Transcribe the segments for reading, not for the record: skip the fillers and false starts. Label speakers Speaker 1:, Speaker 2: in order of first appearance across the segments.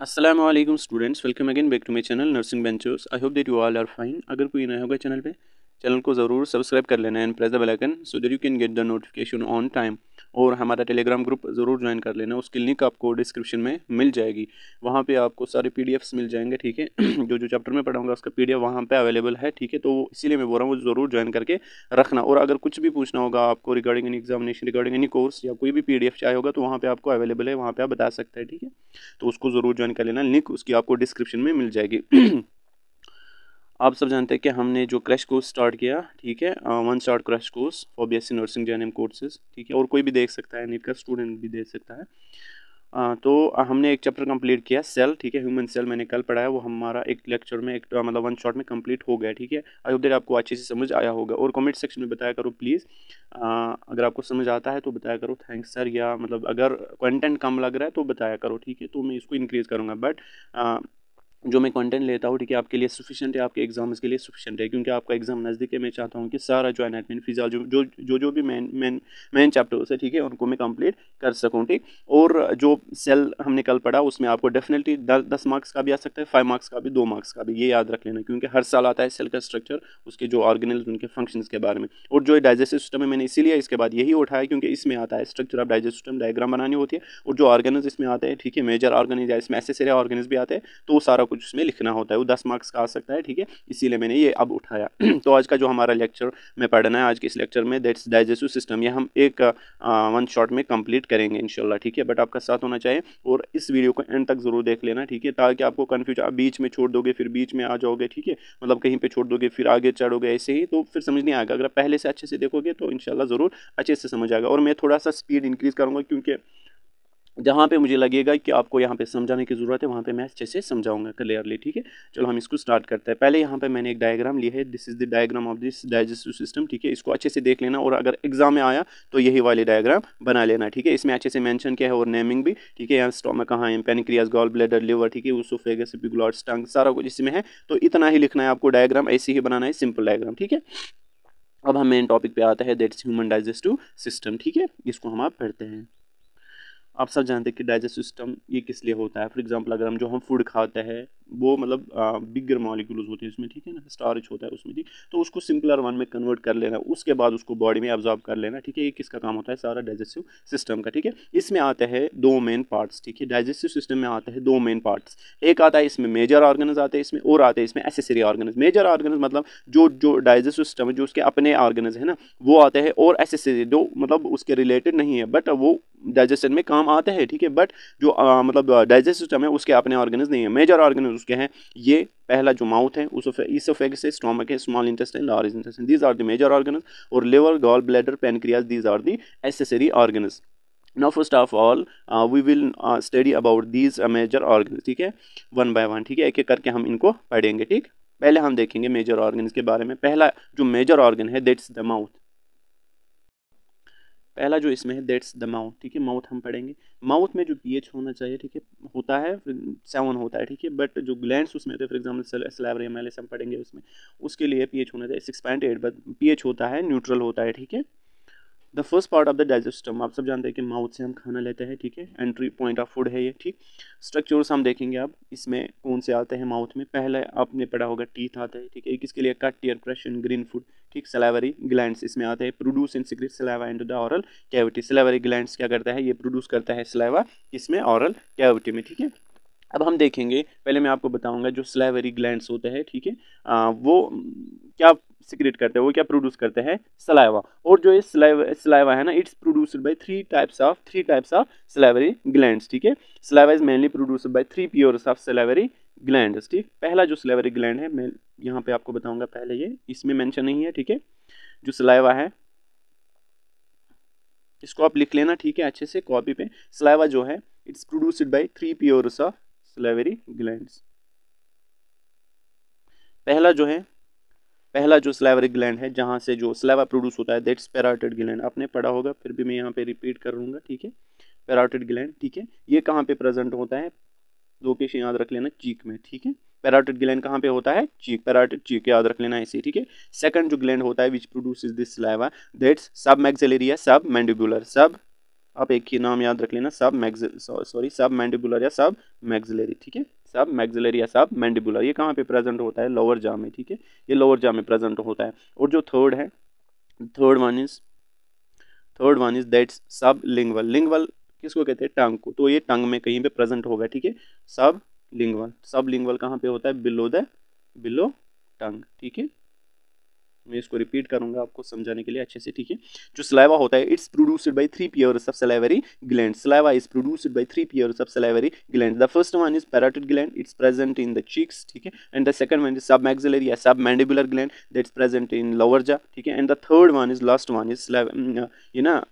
Speaker 1: अस्सलाम वालेकुम students, welcome again back to my channel nursing ventures. I hope that you all are fine. अगर कोई नया होगा चैनल को ज़रूर सब्सक्राइब कर लेना and press the bell icon so that you can get the notification on time. और हमारा टेलीग्राम ग्रुप ज़रूर ज्वाइन कर लेना, उसकी लिंक आपको डिस्क्रिप्शन में मिल जाएगी। वहाँ पे आपको सारे पीडीएफ्स मिल जाएंगे, ठीक है। जो चैप्टर में पढ़ाऊंगा उसका पीडीएफ वहाँ पे अवेलेबल है, ठीक है। तो इसीलिए मैं बोल रहा हूँ वो ज़रूर ज्वाइन करके रखना। और अगर कुछ भी पूछना होगा आपको regarding any examination, regarding any course या कोई भी पीडीएफ चाहिए होगा तो वहाँ पे आपको अवेलेबल है, वहाँ पे आप बता सकते हैं, ठीक है। तो उसको ज़रूर ज्वाइन कर लेना, लिंक उसकी आपको डिस्क्रिप्शन में मिल जाएगी। आप सब जानते हैं कि हमने जो क्रैश कोर्स स्टार्ट किया, ठीक है, one shot crash course for BSc nursing GNM courses, ठीक है। और कोई भी देख सकता है, नीट का स्टूडेंट भी देख सकता है। तो हमने एक चैप्टर कंप्लीट किया सेल, ठीक है, ह्यूमन सेल मैंने कल पढ़ाया, वो हमारा एक लेक्चर में एक मतलब वन शॉट में कंप्लीट हो गया, ठीक है। आई होप दैट आपको अच्छे से समझ आया होगा। और कमेंट सेक्शन में बताया करो प्लीज़, अगर आपको समझ आता है तो बताया करो थैंक्स सर, या मतलब अगर कंटेंट कम लग रहा है तो बताया करो, ठीक है। तो मैं इसको इंक्रीज़ करूँगा, बट जो मैं कंटेंट लेता हूँ, ठीक है, आपके लिए सफिशिएंट है, आपके एग्जाम्स के लिए सफिशिएंट है, क्योंकि आपका एग्जाम नज़दीक है। मैं चाहता हूँ कि सारा जो एनाटॉमी फिजियोलॉजी जो भी मेन चैप्टर्स है, ठीक है, उनको मैं कंप्लीट कर सकूँ, ठीक। और जो सेल हमने कल पढ़ा उसमें आपको डेफिनेटली 10 मार्क्स का भी आ सकता है, 5 मार्क्स का भी, 2 मार्क्स का भी, ये याद रख लेना, क्योंकि हर साल आता है सेल का स्ट्रक्चर, उसके जो ऑर्गेनल्स, उनके फंक्शंस के बारे में। और जो डाइजेस्टिव सिस्टम है मैंने इसीलिए इसके बाद यही उठाया क्योंकि इसमें आता है structure of digestive system, diagram बनानी होती है। और जो ऑर्गेनल्स इसमें आते हैं, ठीक है, मेजर ऑर्गेनल्स या इसमें एसेसरी ऑर्गेनल्स भी आते हैं, तो वो सारा कुछ उसमें लिखना होता है। वो 10 मार्क्स का आ सकता है, ठीक है, इसीलिए मैंने ये अब उठाया। तो आज का जो हमारा लेक्चर में पढ़ना है, आज के इस लेक्चर में दैट्स डाइजेस्टिव सिस्टम, ये हम एक वन शॉट में कंप्लीट करेंगे इंशाल्लाह, ठीक है। बट आपका साथ होना चाहिए और इस वीडियो को एंड तक जरूर देख लेना, ठीक है, ताकि आपको कन्फ्यूज, आप बीच में छोड़ दोगे फिर बीच में आ जाओगे, ठीक है, मतलब कहीं पे छोड़ दोगे फिर आगे चढ़ोगे, ऐसे ही तो फिर समझ नहीं आएगा। अगर पहले से अच्छे से देखोगे तो इंशाल्लाह ज़रूर अच्छे से समझ आएगा। और मैं थोड़ा सा स्पीड इंक्रीज़ करूँगा, क्योंकि जहाँ पे मुझे लगेगा कि आपको यहाँ पे समझाने की ज़रूरत है वहाँ पे मैं अच्छे से समझाऊंगा क्लियरली, ठीक है। चलो हम इसको स्टार्ट करते हैं। पहले यहाँ पे मैंने एक डायग्राम ली है, this is the diagram of this digestive system, ठीक है। इसको अच्छे से देख लेना और अगर एग्जाम में आया तो यही वाली डायग्राम बना लेना, ठीक है। इसमें अच्छे से मेंशन किया है और नेमिंग भी, ठीक है। यहाँ स्टोमक कहाँ है, पेनक्रियास, गॉल ब्लैडर, लिवर, ठीक है, उसोफेगस, एपिग्लॉटिस, टंग, सारा कुछ इसमें है। तो इतना ही लिखना है आपको, डायग्राम ऐसे ही बनाना है, सिंपल डायग्राम, ठीक है। अब हम मेन टॉपिक पे आते हैं, दैट्स ह्यूमन डाइजेस्टिव सिस्टम, ठीक है। इसको हम आप पढ़ते हैं। आप सब जानते हैं कि डाइजेस्टिव सिस्टम ये किस लिए होता है। फॉर एग्जांपल अगर हम जो हम फूड खाते हैं वो मतलब बिगर मॉलिक्यूल्स होते हैं उसमें, ठीक है ना, स्टार्च होता है उसमें, ठीक। तो उसको सिंपलर वन में कन्वर्ट कर लेना, उसके बाद उसको बॉडी में एब्जॉर्ब कर लेना, ठीक है। ये किसका काम होता है, सारा डाइजेस्टिव सिस्टम का, ठीक है। इसमें आते हैं दो मेन पार्ट्स, ठीक है। डाइजेस्टिव सिस्टम में आते हैं दो मेन पार्ट्स, एक आता है इसमें मेजर ऑर्गन्स आते हैं इसमें, और आते हैं इसमें एसेसरी ऑर्गन्स। मेजर ऑर्गन्स मतलब जो डाइजेस्टिव सिस्टम है, जो उसके अपने ऑर्गन्स है ना, वो आते हैं। और एसेसरी जो मतलब उसके रिलेटेड नहीं है बट वो डाइजेशन में काम आते हैं, ठीक है। बट जो मतलब डाइजेस्टिव सिस्टम है उसके अपने ऑर्गन्स नहीं है। मेजर ऑर्गन्स उसके हैं, ये पहला जो माउथ है, इसोफेगस है, स्टोमक है, small intestine, large intestine, these are the major organs. और liver, gall bladder, pancreas, these are the accessory organs. Now first of all we will study about these major organs, ठीक है, one by one, ठीक है, एक एक करके हम इनको पढ़ेंगे, ठीक। पहले हम देखेंगे मेजर ऑर्गन्स के बारे में। पहला जो मेजर ऑर्गन है दैट्स द माउथ। पहला जो इसमें है दैट्स द माउथ, ठीक है। माउथ हम पढ़ेंगे। माउथ में जो पीएच होना चाहिए, ठीक है, होता है 7 होता है, ठीक है। बट जो ग्लैंड्स उसमें थे, फॉर एग्जांपल सलाइवरी एमाइलिस हम पढ़ेंगे उसमें, उसके लिए पीएच होना चाहिए 6.8, बट पीएच होता है न्यूट्रल होता है, ठीक है। The first part of the digest system, आप सब जानते हैं कि माउथ से हम खाना लेते हैं, ठीक है। एंट्री पॉइंट ऑफ फूड है ये, ठीक। स्ट्रक्चर्स हम देखेंगे अब इसमें कौन से आते हैं माउथ में। पहले आपने पढ़ा होगा टीथ आते हैं, ठीक है। एक इसके लिए cut, tear, crush and grind food, ठीक। सलाइवरी ग्लैंड्स इसमें आते हैं, produce and secrete saliva into the oral cavity. Salivary glands क्या करता है, ये प्रोड्यूस करता है सलाइवा इसमें ओरल कैविटी में, ठीक है। अब हम देखेंगे, पहले मैं आपको बताऊंगा जो सलाइवरी ग्लैंड्स होते हैं, ठीक है, वो क्या सिक्रेट करते हैं, वो क्या प्रोड्यूस करते हैं, सलाइवा। और जो ये सलाइवा है ना, it's produced by three types of salivary glands, ठीक है। Saliva is mainly produced by 3 pairs of salivary glands, ठीक। पहला जो सलाइवरी ग्लैंड है मैं यहाँ पे आपको बताऊंगा, पहले ये इसमें मेंशन नहीं है, ठीक है। जो सलाइवा है इसको आप लिख लेना, ठीक है, अच्छे से कॉपी पे। सलाइवा जो है it's produced by 3 pairs of salivary glands. पहला जो सलाइवरी ग्लैंड है जहां से जो सलाइवा प्रोड्यूस होता है दैट्स पैराटिड ग्लैंड। आपने पढ़ा होगा, फिर भी मैं यहाँ पे रिपीट करूंगा, ठीक है। पैराटिड ग्लैंड, ठीक है, ये कहाँ पे प्रेजेंट होता है, लोकेशन याद रख लेना, चीक में, ठीक है। पैराटिड ग्लैंड कहाँ पे होता है, चीक, पैराटिड चीक, याद रख लेना ऐसे, ठीक है। सेकंड जो ग्लैंड होता है which produces this saliva that's सब मैक्सिलरी है, सब मैंडिबुलर, सब आप एक ही नाम याद रख लेना, सब मैंडिबुलर या सब मैक्सिलरी, ठीक है, सब मैक्सिलरी या सब मैंडिबुलर। ये कहाँ पे प्रेजेंट होता है? लोअर जॉ में, ठीक है, ये लोअर जॉ में प्रेजेंट होता है। और जो थर्ड है, थर्ड वन इज दैट्स सब लिंगवल। लिंगवल किसको कहते हैं? टंग को। तो ये टंग में कहीं पे प्रेजेंट होगा, ठीक है। सब लिंगवल कहाँ पे होता है? बिलो टंग, ठीक है। मैं इसको रिपीट करूंगा आपको समझाने के लिए अच्छे से, ठीक है। जो सलाइवा होता है, it's produced by 3 pairs of salivary gland. Saliva is produced by 3 pairs of salivary gland. The first one is parotid gland, it's present in the cheeks, ठीक है। And the second one is सब maxillary या सब mandibular gland, that's present in lower jaw, ठीक है। And the third one is last one is ये ना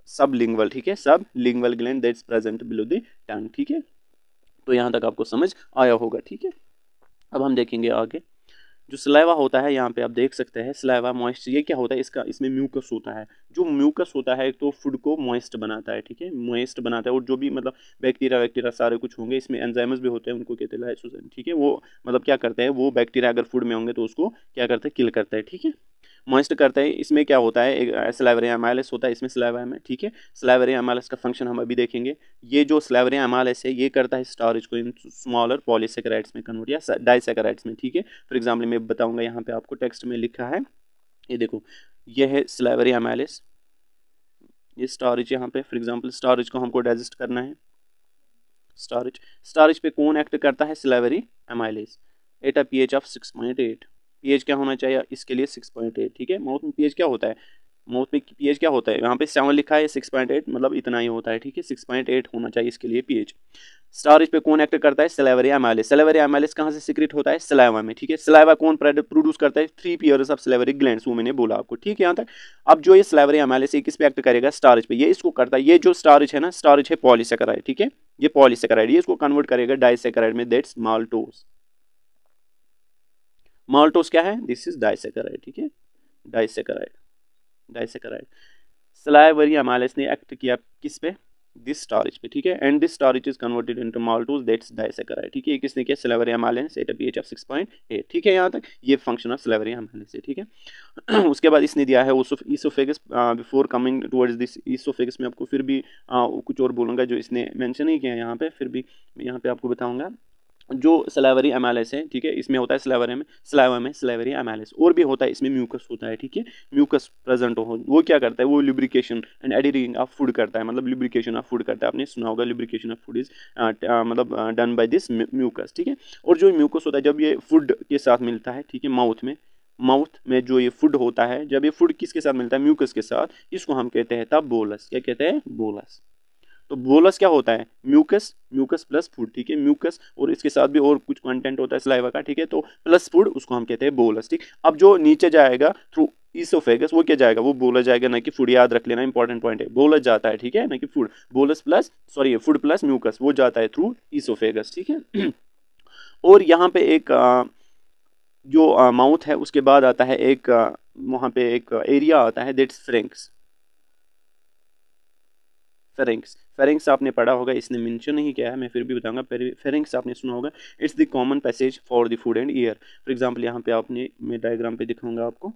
Speaker 1: sublingual, ठीक है, sublingual gland that's present below the tongue, ठीक है। तो यहाँ तक आपको समझ आया होगा, ठीक है। अब हम देखेंगे आगे। जो सलाइवा होता है, यहाँ पे आप देख सकते हैं सलाइवा मॉइस्ट, ये क्या होता है? इसमें म्यूकस होता है। जो म्यूकस होता है तो फूड को मॉइस्ट बनाता है, ठीक है, मॉइस्ट बनाता है। और जो भी मतलब बैक्टीरिया सारे कुछ होंगे, इसमें एंजाइम्स भी होते हैं, उनको कहते हैं लाइसोजाइम, ठीक है। वो मतलब क्या करते हैं? वो बैक्टीरिया अगर फूड में होंगे तो उसको क्या करते हैं? किल करते हैं, ठीक है, मॉइस्ट करता है। इसमें क्या होता है? एक सलाइवरी एमाइलेस होता है इसमें सलाइवा में, ठीक है। सलाइवरी एमाइलेस का फंक्शन हम अभी देखेंगे। ये जो सलाइवरी एमाइलेस है, ये करता है स्टार्च को इन स्मॉलर पॉलीसेकेराइड्स में कन्वर्ट या डाइसेकेराइड्स में, ठीक है। फॉर एग्जाम्पल मैं बताऊंगा, यहाँ पे आपको टेक्स्ट में लिखा है, ये देखो, ये है सलाइवरी एमाइलेस, ये स्टार्च यहाँ पे। फॉर एग्जाम्पल स्टार्च को हमको डाइजेस्ट करना है। स्टार्च पे कौन एक्ट करता है? Salivary amylase. At a pH of 6.8। PH क्या होना चाहिए इसके लिए? 6.8, ठीक है। माउथ में पीएच क्या होता है? माउथ में पीएच क्या होता है? यहाँ पे 7 लिखा है, 6.8 मतलब इतना ही होता है, ठीक है। 6.8 होना चाहिए इसके लिए पीएच। स्टार्च पे कौन एक्ट करता है? Salivary amylase. सलाइवरी एमाइलेस कहाँ से सीक्रेट होता है? सलाइवा में, ठीक है। सलाइवा कौन प्रोड्यूस करता है? 3 पेयर्स ऑफ सलाइवरी ग्लैंड्स, वो मैंने बोला आपको, ठीक है यहाँ तक। अब जो ये सलाइवरी एमाइलेस, ये किस पे एक्ट करेगा? स्टार्च पे। ये इसको करता है, ये जो स्टार्च है ना, स्टार्च है पॉलीसेकेराइड, ठीक है। ये पॉलीसेकेराइड, ये इसको कन्वर्ट करेगा डाइसेकेराइड में, दैट्स माल्टोज। माल्टोज क्या है? दिस इज डाइसेकेराइड, ठीक है, डाइसेकेराइड। सलाइवरी एमाइलेस ने एक्ट किया किस पे? दिस स्टार्च पे, ठीक है। And this starch is converted into maltose, that's disaccharide, ठीक है। किसने किया? Salivary amylase at a pH of 6.8, ठीक है। यहाँ तक ये फंक्शन ऑफ सलाइवरी एमाइलेस है, ठीक है। उसके बाद इसने दिया है oesophagus. Before coming towards this oesophagus में आपको फिर भी कुछ और बोलूँगा जो इसने मेंशन नहीं किया यहाँ पे, फिर भी मैं यहाँ पे आपको बताऊँगा। जो सलाइवरी एमाइलेस है, ठीक है, इसमें होता है सलाइवा में सलाइवरी एमाइलेस। और भी होता है इसमें म्यूकस होता है, ठीक है। म्यूकस प्रेजेंट हो, वो क्या करता है? वो lubrication and editing of food करता है, मतलब लुब्रिकेशन ऑफ फूड करता है। आपने सुना होगा लुब्रिकेशन ऑफ फूड इज मतलब डन बाय दिस म्यूकस, ठीक है। और जो म्यूकस होता है जब ये फूड के साथ मिलता है, ठीक है, माउथ में जो ये फूड होता है, जब ये फूड किसके साथ मिलता है? म्यूकस के साथ, इसको हम कहते हैं तब बोलस। क्या कहते हैं? बोलस। तो बोलस क्या होता है? म्यूकस प्लस फूड, ठीक है। म्यूकस और इसके साथ भी और कुछ कंटेंट होता है सलाइवा का, ठीक है। तो प्लस फूड, उसको हम कहते हैं बोलस, ठीक। अब जो नीचे जाएगा थ्रू ईसोफेगस, वो क्या जाएगा? वो बोला जाएगा, ना कि फूड। याद रख लेना, इंपॉर्टेंट पॉइंट है, बोलस जाता है, ठीक है, ना कि food. Bolus plus food plus mucus, वो जाता है थ्रू ईसोफेगस, ठीक है। और यहाँ पे एक जो माउथ है, उसके बाद आता है एक वहाँ पे एक एरिया आता है, दैट्स फेरिंग्स आपने पढ़ा होगा, इसने मेंशन नहीं किया है, मैं फिर भी बताऊंगा। फेरिंग्स आपने सुना होगा। It's the common passage for the food and year. For example यहाँ पे आपने, मैं डायग्राम पे दिखाऊंगा आपको,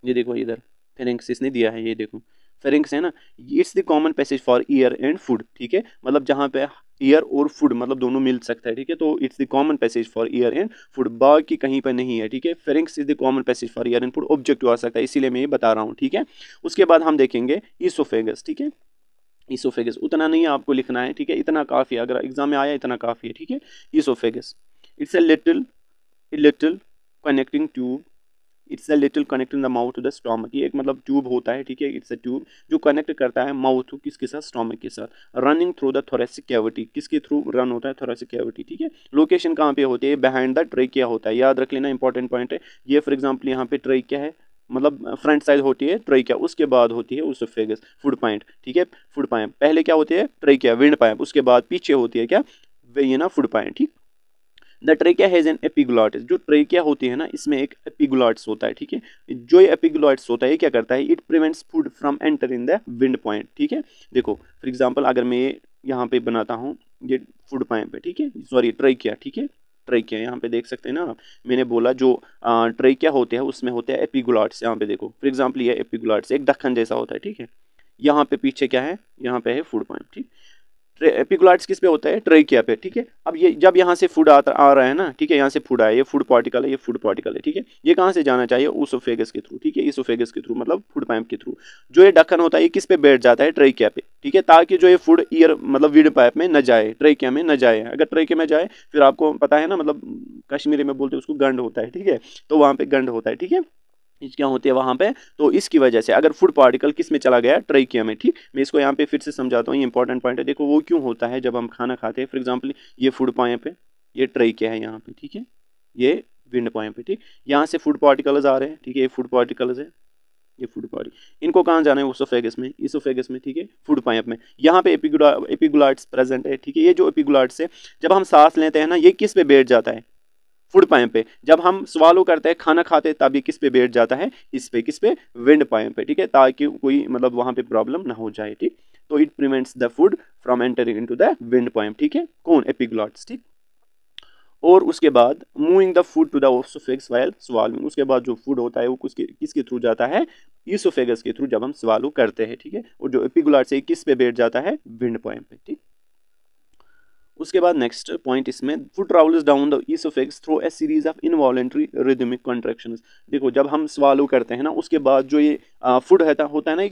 Speaker 1: ये देखो इधर फेरिंग्स इसने दिया है, ये देखो फेरिंग्स है ना। It's the common passage for air and food, ठीक है, मतलब जहाँ पे ईयर और फूड मतलब दोनों मिल सकता है, ठीक है। तो it's the common passage for air and food, बाकी कहीं पर नहीं है, ठीक है। Pharynx is the common passage for air and food, objective आ सकता है, इसीलिए मैं ये बता रहा हूँ, ठीक है। उसके बाद हम देखेंगे ईसोफेगस, ठीक है। ईसोफेगस उतना नहीं आपको लिखना है, ठीक है, इतना काफ़ी है, अगर एग्जाम में आया इतना काफ़ी है, ठीक है। Oesophagus, it's a little connecting tube, it's a little connecting the mouth to the stomach. ये एक मतलब ट्यूब होता है, ठीक है, इट्स अ ट्यूब जो कनेक्ट करता है माउथ किसके साथ? स्टोमक के साथ। Running through the thoracic cavity, किसके थ्रू रन होता है? थोरेसिक कैविटी, ठीक है। लोकेशन कहाँ पे होती है? बिहाइंड द ट्रेकिया होता है, याद रख लेना, इंपॉर्टेंट पॉइंट है ये। फॉर एग्जाम्पल यहाँ पे ट्रेकिया है, मतलब फ्रंट साइड होती है ट्रेकिया, उसके बाद होती है ईसोफेगस, फूड पाइप, ठीक है। फूड पाइप पहले क्या होती है? ट्रेकिया, विंड पाइप, उसके बाद पीछे होती है क्या? ये ना फूड पाइप, ठीक। The trachea has an epiglottis, जो ट्रेकिया होती है ना, इसमें एक एपिग्लॉटिस होता है, ठीक है। जो ये एपिग्लॉटिस होता है, ये क्या करता है? It prevents food from enter in the wind point, ठीक है। देखो फॉर एग्जांपल अगर मैं यहाँ पे बनाता हूँ, ये फूड पाइप है, ठीक है, सॉरी ट्रेकिया, ठीक है, ट्रेकिया यहाँ पे देख सकते हैं ना आप। मैंने बोला जो ट्रेकिया होते हैं उसमें होते हैं एपिग्लॉटिस, यहाँ पे देखो फॉर एग्जांपल ये एपिग्लॉटिस एक ढक्कन जैसा होता है, ठीक है, यहाँ पे पीछे क्या है, यहाँ पे है फूड पाइप, ठीक। एपिग्लॉटिस किस पे होता है, ट्रेकिया पे, ठीक है। अब ये जब यहाँ से फूड आ रहा है ना, ठीक है, यहाँ से फूड आया, ये फूड पार्टिकल है, ये फूड पार्टिकल है, ठीक है। ये कहाँ से जाना चाहिए, ईसोफेगस के थ्रू, ठीक है, ईसोफेगस के थ्रू मतलब फूड पाइप के थ्रू। जो ये ढक्कन होता है ये किस पे बैठ जाता है, ट्रेकिया पे, ठीक है, ताकि जो ये फूड ईयर मतलब विंड पाइप में न जाए, ट्रेकिया में न जाए। अगर ट्रेकिया में जाए फिर आपको पता है ना, मतलब कश्मीरी में बोलते हैं उसको गंड होता है, ठीक है, तो वहाँ पे गंड होता है, ठीक है, क्या होती है वहां पे। तो इसकी वजह से अगर फूड पार्टिकल किस में चला गया, ट्रेकिया में, ठीक। मैं इसको यहाँ पे फिर से समझाता हूँ, ये इंपॉर्टेंट पॉइंट है। देखो वो क्यों होता है जब हम खाना खाते हैं, फॉर एग्जांपल ये फूड पाइप है, ये ट्रेकिया है यहाँ पे, ठीक है, ये विंड पाइप है, ठीक। यहाँ से फूड पार्टिकल्स आ रहे हैं, ठीक है, ये फूड पार्टिकल्स है, ये फूड पार्टिकल, इनको कहाँ जाना है, ईसोफेगस में, ईसोफेगस में, ठीक है, फूड पाइप में। यहाँ पे एपिग्लॉट्स प्रेजेंट है, ठीक है। ये जो एपिग्लॉट्स है जब हम सांस लेते हैं ना, ये किस पे बैठ जाता है, फूड पाइप पे। जब हम स्वालो करते हैं, खाना खाते हैं, तब ये किस पे बैठ जाता है, इस पे, किस पे, विंड पाइप पे, ठीक है, ताकि कोई मतलब वहां पे प्रॉब्लम ना हो जाए, ठीक। तो it prevents the food from entering into the windpipe, ठीक है, कौन, एपिग्लॉट्स, ठीक। और उसके बाद moving the food to the oesophagus while swallowing, उसके बाद जो फूड होता है वो किसके थ्रू जाता है, ईसोफेगस के थ्रू जब हम स्वालो करते हैं, ठीक है। और जो एपिग्लॉट्स है किस पे बैठ जाता है, विंड पाइप पे, ठीक। उसके बाद नेक्स्ट पॉइंट इसमें, food travels down the oesophagus through a series of involuntary rhythmic contractions. देखो जब हम स्वालो करते हैं ना, उसके बाद जो ये फूड होता है ना,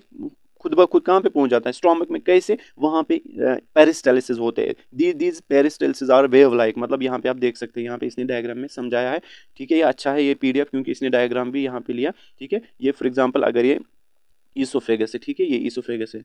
Speaker 1: खुद ब खुद कहाँ पे पहुंच जाता है, स्टोमक में, कैसे, वहाँ पे पेरिस्टालिसिस होते हैं। These peristalsis are wave like, मतलब यहाँ पे आप देख सकते हैं, यहाँ पे इसने डायग्राम में समझाया है, ठीक है। ये अच्छा है ये पीडीएफ, क्योंकि इसने डायग्राम भी यहाँ पे लिया, ठीक है। ये फॉर एग्जाम्पल अगर ये ईसोफेगस है, ठीक है, ये ईसोफेगस है,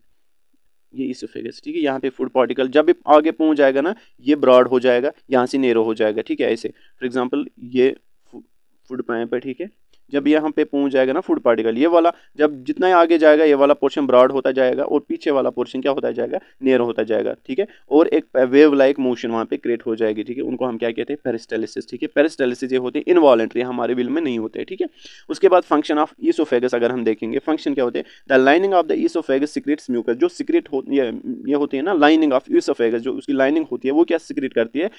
Speaker 1: ये ईसोफेगस, ठीक है। यहाँ पे फूड पार्टिकल जब भी आगे पहुंच जाएगा ना, ये ब्रॉड हो जाएगा, यहाँ से नैरो हो जाएगा, ठीक है, ऐसे। फॉर एग्जांपल ये फूड पाइप है, ठीक है। जब यहाँ पे पहुंच जाएगा ना फूड पार्टिकल, ये वाला जब जितना ही आगे जाएगा, ये वाला पोर्शन ब्रॉड होता जाएगा और पीछे वाला पोर्शन क्या होता जाएगा, नैरो होता जाएगा, ठीक है। और एक वेव लाइक मोशन वहाँ पे क्रिएट हो जाएगी, ठीक है। उनको हम क्या कहते हैं, पेरिस्टालिसिस, ठीक है। पेरिस्टालिसिस ये होते हैं इनवॉलेंटरी, हमारे विल में नहीं होते, ठीक है। उसके बाद फंक्शन ऑफ ईसोफेगस अगर हम देखेंगे, फंक्शन क्या होते हैं, the lining of the oesophagus secretes mucus, जो सीक्रेट ये होती है ना, लाइनिंग ऑफ ईसोफेगस, जो उसकी लाइनिंग होती है वो क्या सीक्रेट करती है,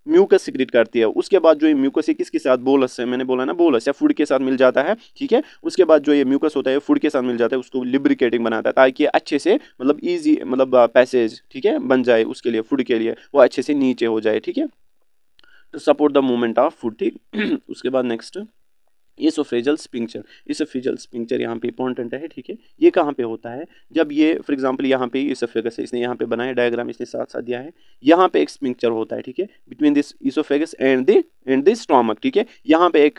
Speaker 1: म्यूकस सीक्रेट करती है। उसके बाद जो ये म्यूकस है किसके साथ, बोलस से, मैंने बोला ना बोलस या फूड के साथ मिल जाता है, ठीक है। उसके बाद जो ये म्यूकस होता है फूड के साथ मिल जाता है, उसको लिब्रिकेटिंग बनाता है, ताकि अच्छे से मतलब इजी मतलब पैसेज, ठीक है, बन जाए उसके लिए, फूड के लिए वो अच्छे से नीचे हो जाए, ठीक है, to support the movement of food, ठीक। उसके बाद next oesophageal sphincter, oesophageal sphincter यहाँ पे इंपॉर्टेंट है, ठीक है। ये कहाँ पे होता है, जब ये फॉर एग्जांपल यहाँ पे ईसोफेगस है, इसने यहाँ पे बनाया डायग्राम, इसने साथ साथ दिया है, यहाँ पे एक स्पिंक्चर होता है, ठीक है, between this oesophagus and the stomach, ठीक है। यहाँ पे एक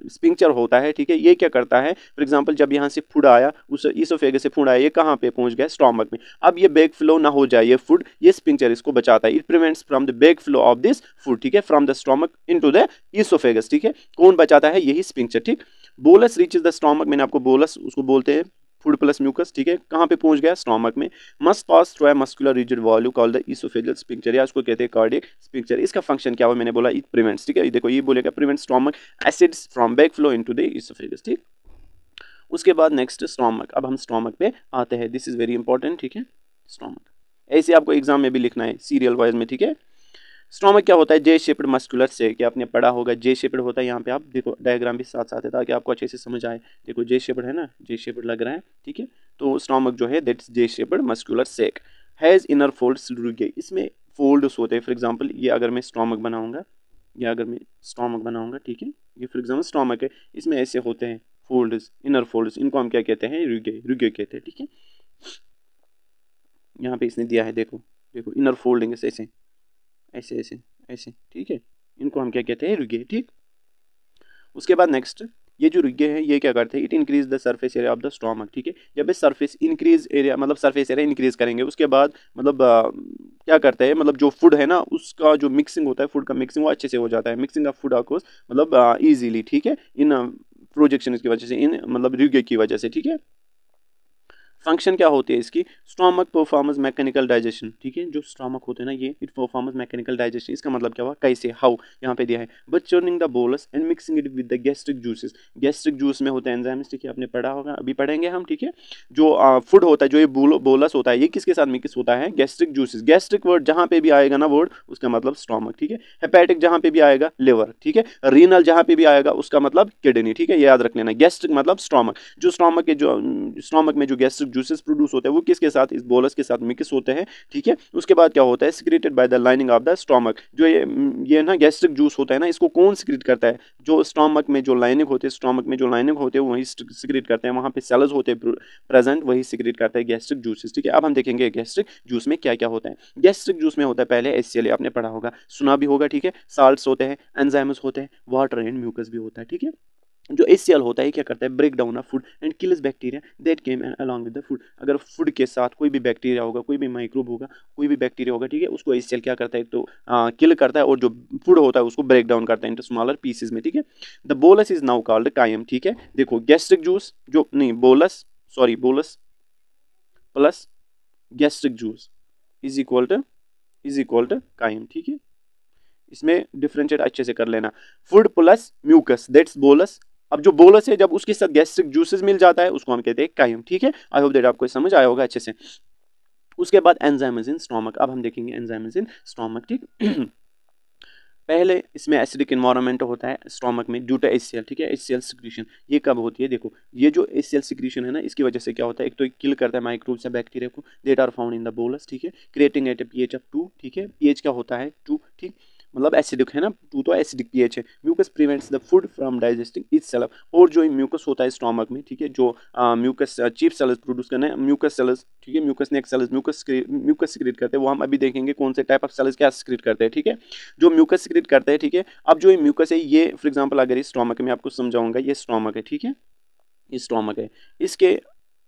Speaker 1: स्पिंक्चर होता है, ठीक है। ये क्या करता है, फॉर एग्जाम्पल जब यहाँ से फूड आया, उस ईसोफेगस से फूड आया, ये कहाँ पे पहुंच गया, स्टोमक में। अब ये बैक फ्लो ना हो जाए ये फूड, ये स्पिंक्चर इसको बचाता है, it prevents from the back flow of this food, ठीक है, from the stomach into the oesophagus, ठीक है। कौन बचाता है, यही स्पिंक्चर, ठीक। बोलस रीचेस द स्टोमक, मैंने आपको बोलस उसको बोलते हैं फूड प्लस म्यूकस, ठीक है, कहाँ पे पहुंच गया, स्टोमक में। Must pass through a muscular rigid volume called the oesophageal sphincter, या उसको कहते हैं कार्डियक स्पिंक्चर। इसका फंक्शन क्या हुआ, मैंने बोला इट प्रिवेंट्स, ठीक है। देखो ये बोलेगा prevent stomach acids from back flow into the oesophagus, ठीक। उसके बाद नेक्स्ट स्टोमक, अब हम स्टोमक पे आते हैं, दिस इज वेरी इंपॉर्टेंट, ठीक है। स्टोमक ऐसे आपको एग्जाम में भी लिखना है सीरियल वाइज में, ठीक है। स्टोमक क्या होता है, जे शेप्ड मस्कुलर से, क्या आपने पढ़ा होगा, जे शेप्ड होता है। यहाँ पे आप देखो डायग्राम भी साथ साथ है, ताकि आपको अच्छे से समझ आए। देखो जे शेप्ड है ना, जे शेप्ड लग रहा है, ठीक है। तो स्टोमक जो है that's J shaped muscular sac, has inner folds rugae, इसमें फोल्ड्स होते हैं। फॉर एग्जांपल ये अगर मैं स्टोमक बनाऊंगा, या अगर मैं स्टोमक बनाऊंगा, ठीक है, ये फॉर एग्जांपल स्टोमक है, इसमें ऐसे होते हैं फोल्ड्स, इनर फोल्ड्स, इनको हम क्या कहते हैं, रुगे, रुगे कहते हैं, ठीक है। यहाँ पे इसने दिया है, देखो देखो इनर फोल्डिंग ऐसे ऐसे ऐसे ऐसे, ठीक है, इनको हम क्या कहते हैं, रुगे, ठीक। उसके बाद नेक्स्ट ये जो रुगे हैं ये क्या करते हैं, it increase the surface area of the stomach, ठीक है। जब इस सरफेस इंक्रीज एरिया मतलब सरफेस एरिया इंक्रीज करेंगे, उसके बाद मतलब क्या करते हैं, मतलब जो फूड है ना उसका जो मिक्सिंग होता है, फूड का मिक्सिंग वो अच्छे से हो जाता है, मिक्सिंग ऑफ फूड ऑफ मतलब ईजिली, ठीक है, इन प्रोजेक्शन की वजह से, इन मतलब रुगे की वजह से, ठीक है। फंक्शन क्या होती है इसकी, स्टोमक परफॉर्मेंस मैकेनिकल डाइजेशन, ठीक है। जो स्टोमक होते हैं ना ये, इट परफॉर्मेंस मैकेनिकल डाइजेशन, इसका मतलब क्या हुआ, कैसे, हाउ, यहाँ पे दिया है, but churning the bolus and mixing it with the gastric juices, gastric juice में होते हैं एंजाइम्स, ठीक है, आपने पढ़ा होगा, अभी पढ़ेंगे हम, ठीक है। जो फूड होता है, जो ये बोलस होता है, ये किसके साथ मिक्स होता है, गैस्ट्रिक जूसेस। गैस्ट्रिक वर्ड जहाँ पे भी आएगा ना वर्ड, उसका मतलब स्टोमक, ठीक है। हेपेटिक जहाँ पे भी आएगा लिवर, ठीक है। रीनल जहाँ पे भी आएगा उसका मतलब किडनी, ठीक है, याद रख लेना। गैस्ट्रिक मतलब स्टोमक, जो स्टोमक के जो स्टोमक में जो गैस्ट्रिक जूसेस प्रोड्यूस होते हैं वो किसके साथ, इस बोलस के साथ मिक्स होते हैं, ठीक है। उसके बाद क्या होता है, secreted by the lining of the stomach. जो ये ना गैस्ट्रिक जूस होता है ना, इसको कौन सिक्रेट करता है, जो स्टोमक में जो लाइनिंग होती है, स्टोमक में जो लाइनिंग होते हैं वही सिक्रेट करते हैं, वहाँ पे सेल्स होते हैं प्रेजेंट, वही सिक्रेट करता है गैस्ट्रिक जूसेस, ठीक है। अब हम देखेंगे गैस्ट्रिक जूस में क्या क्या होता है। गैस्ट्रिक जूस में होता है पहले HCl, आपने पढ़ा होगा, सुना भी होगा, ठीक है। साल्ट्स होते हैं, एंजाइम्स होते हैं, वाटर एंड म्यूकस भी होता है, ठीक है। जो HCl होता है क्या करता है, break down of food and kills bacteria that came along with the food. अगर फूड के साथ कोई भी बैक्टीरिया होगा, कोई भी माइक्रोब होगा, कोई भी बैक्टीरिया होगा, ठीक है, उसको HCl क्या करता है, तो किल करता है, और जो फूड होता है उसको ब्रेक डाउन करता है इनटू स्मॉलर पीसेस में, ठीक है। The bolus is now called chyme, ठीक है। देखो गैस्ट्रिक जूस जो नहीं bolus plus gastric juice is equal to chyme, ठीक है। इसमें डिफरेंशिएट अच्छे से कर लेना। Food plus mucus that's bolus. अब जो बोलस है जब उसके साथ गैस्ट्रिक जूसेस मिल जाता है उसको हम कहते हैं कायम, ठीक है। आई होप दैट आपको समझ आया होगा अच्छे से। उसके बाद एंजाइम्स इन स्टोमक। अब हम देखेंगे एंजाइम्स इन स्टोमक, ठीक। पहले इसमें एसिडिक इन्वायरमेंट होता है स्टोमक में ड्यू टू HCl, ठीक है। HCl सिक्रीशन ये कब होती है, देखो ये जो HCl सिक्रीशन है ना, इसकी वजह से क्या होता है, एक तो किल करता है माइक्रोब्स या बैक्टीरिया को, that are found in the bolus, ठीक है, क्रिएटिंग एट pH ऑफ 2, ठीक है। pH क्या होता है 2, ठीक, मतलब एसिडिक है ना, 2 तो एसिडिक pH है। Mucus prevents the food from digesting itself. और जो म्यूकस होता है स्टोमक में, ठीक है, जो म्यूकस चीफ सेल्स प्रोड्यूस करना है, म्यूकस सेल्स, ठीक है, म्यूकस नेक सेल्स म्यूकस सिक्रेट करते हैं, वो हम अभी देखेंगे कौन से टाइप ऑफ सेल्स क्या सिक्रेट करते हैं, ठीक है, जो म्यूकस सिक्रेट करते हैं, ठीक है। अब जो ये म्यूकस है ये फॉर एग्जांपल अगर इस स्टोमक में आपको समझाऊंगा, ये स्टोमक है, ठीक है, ये स्टोमक है, इसके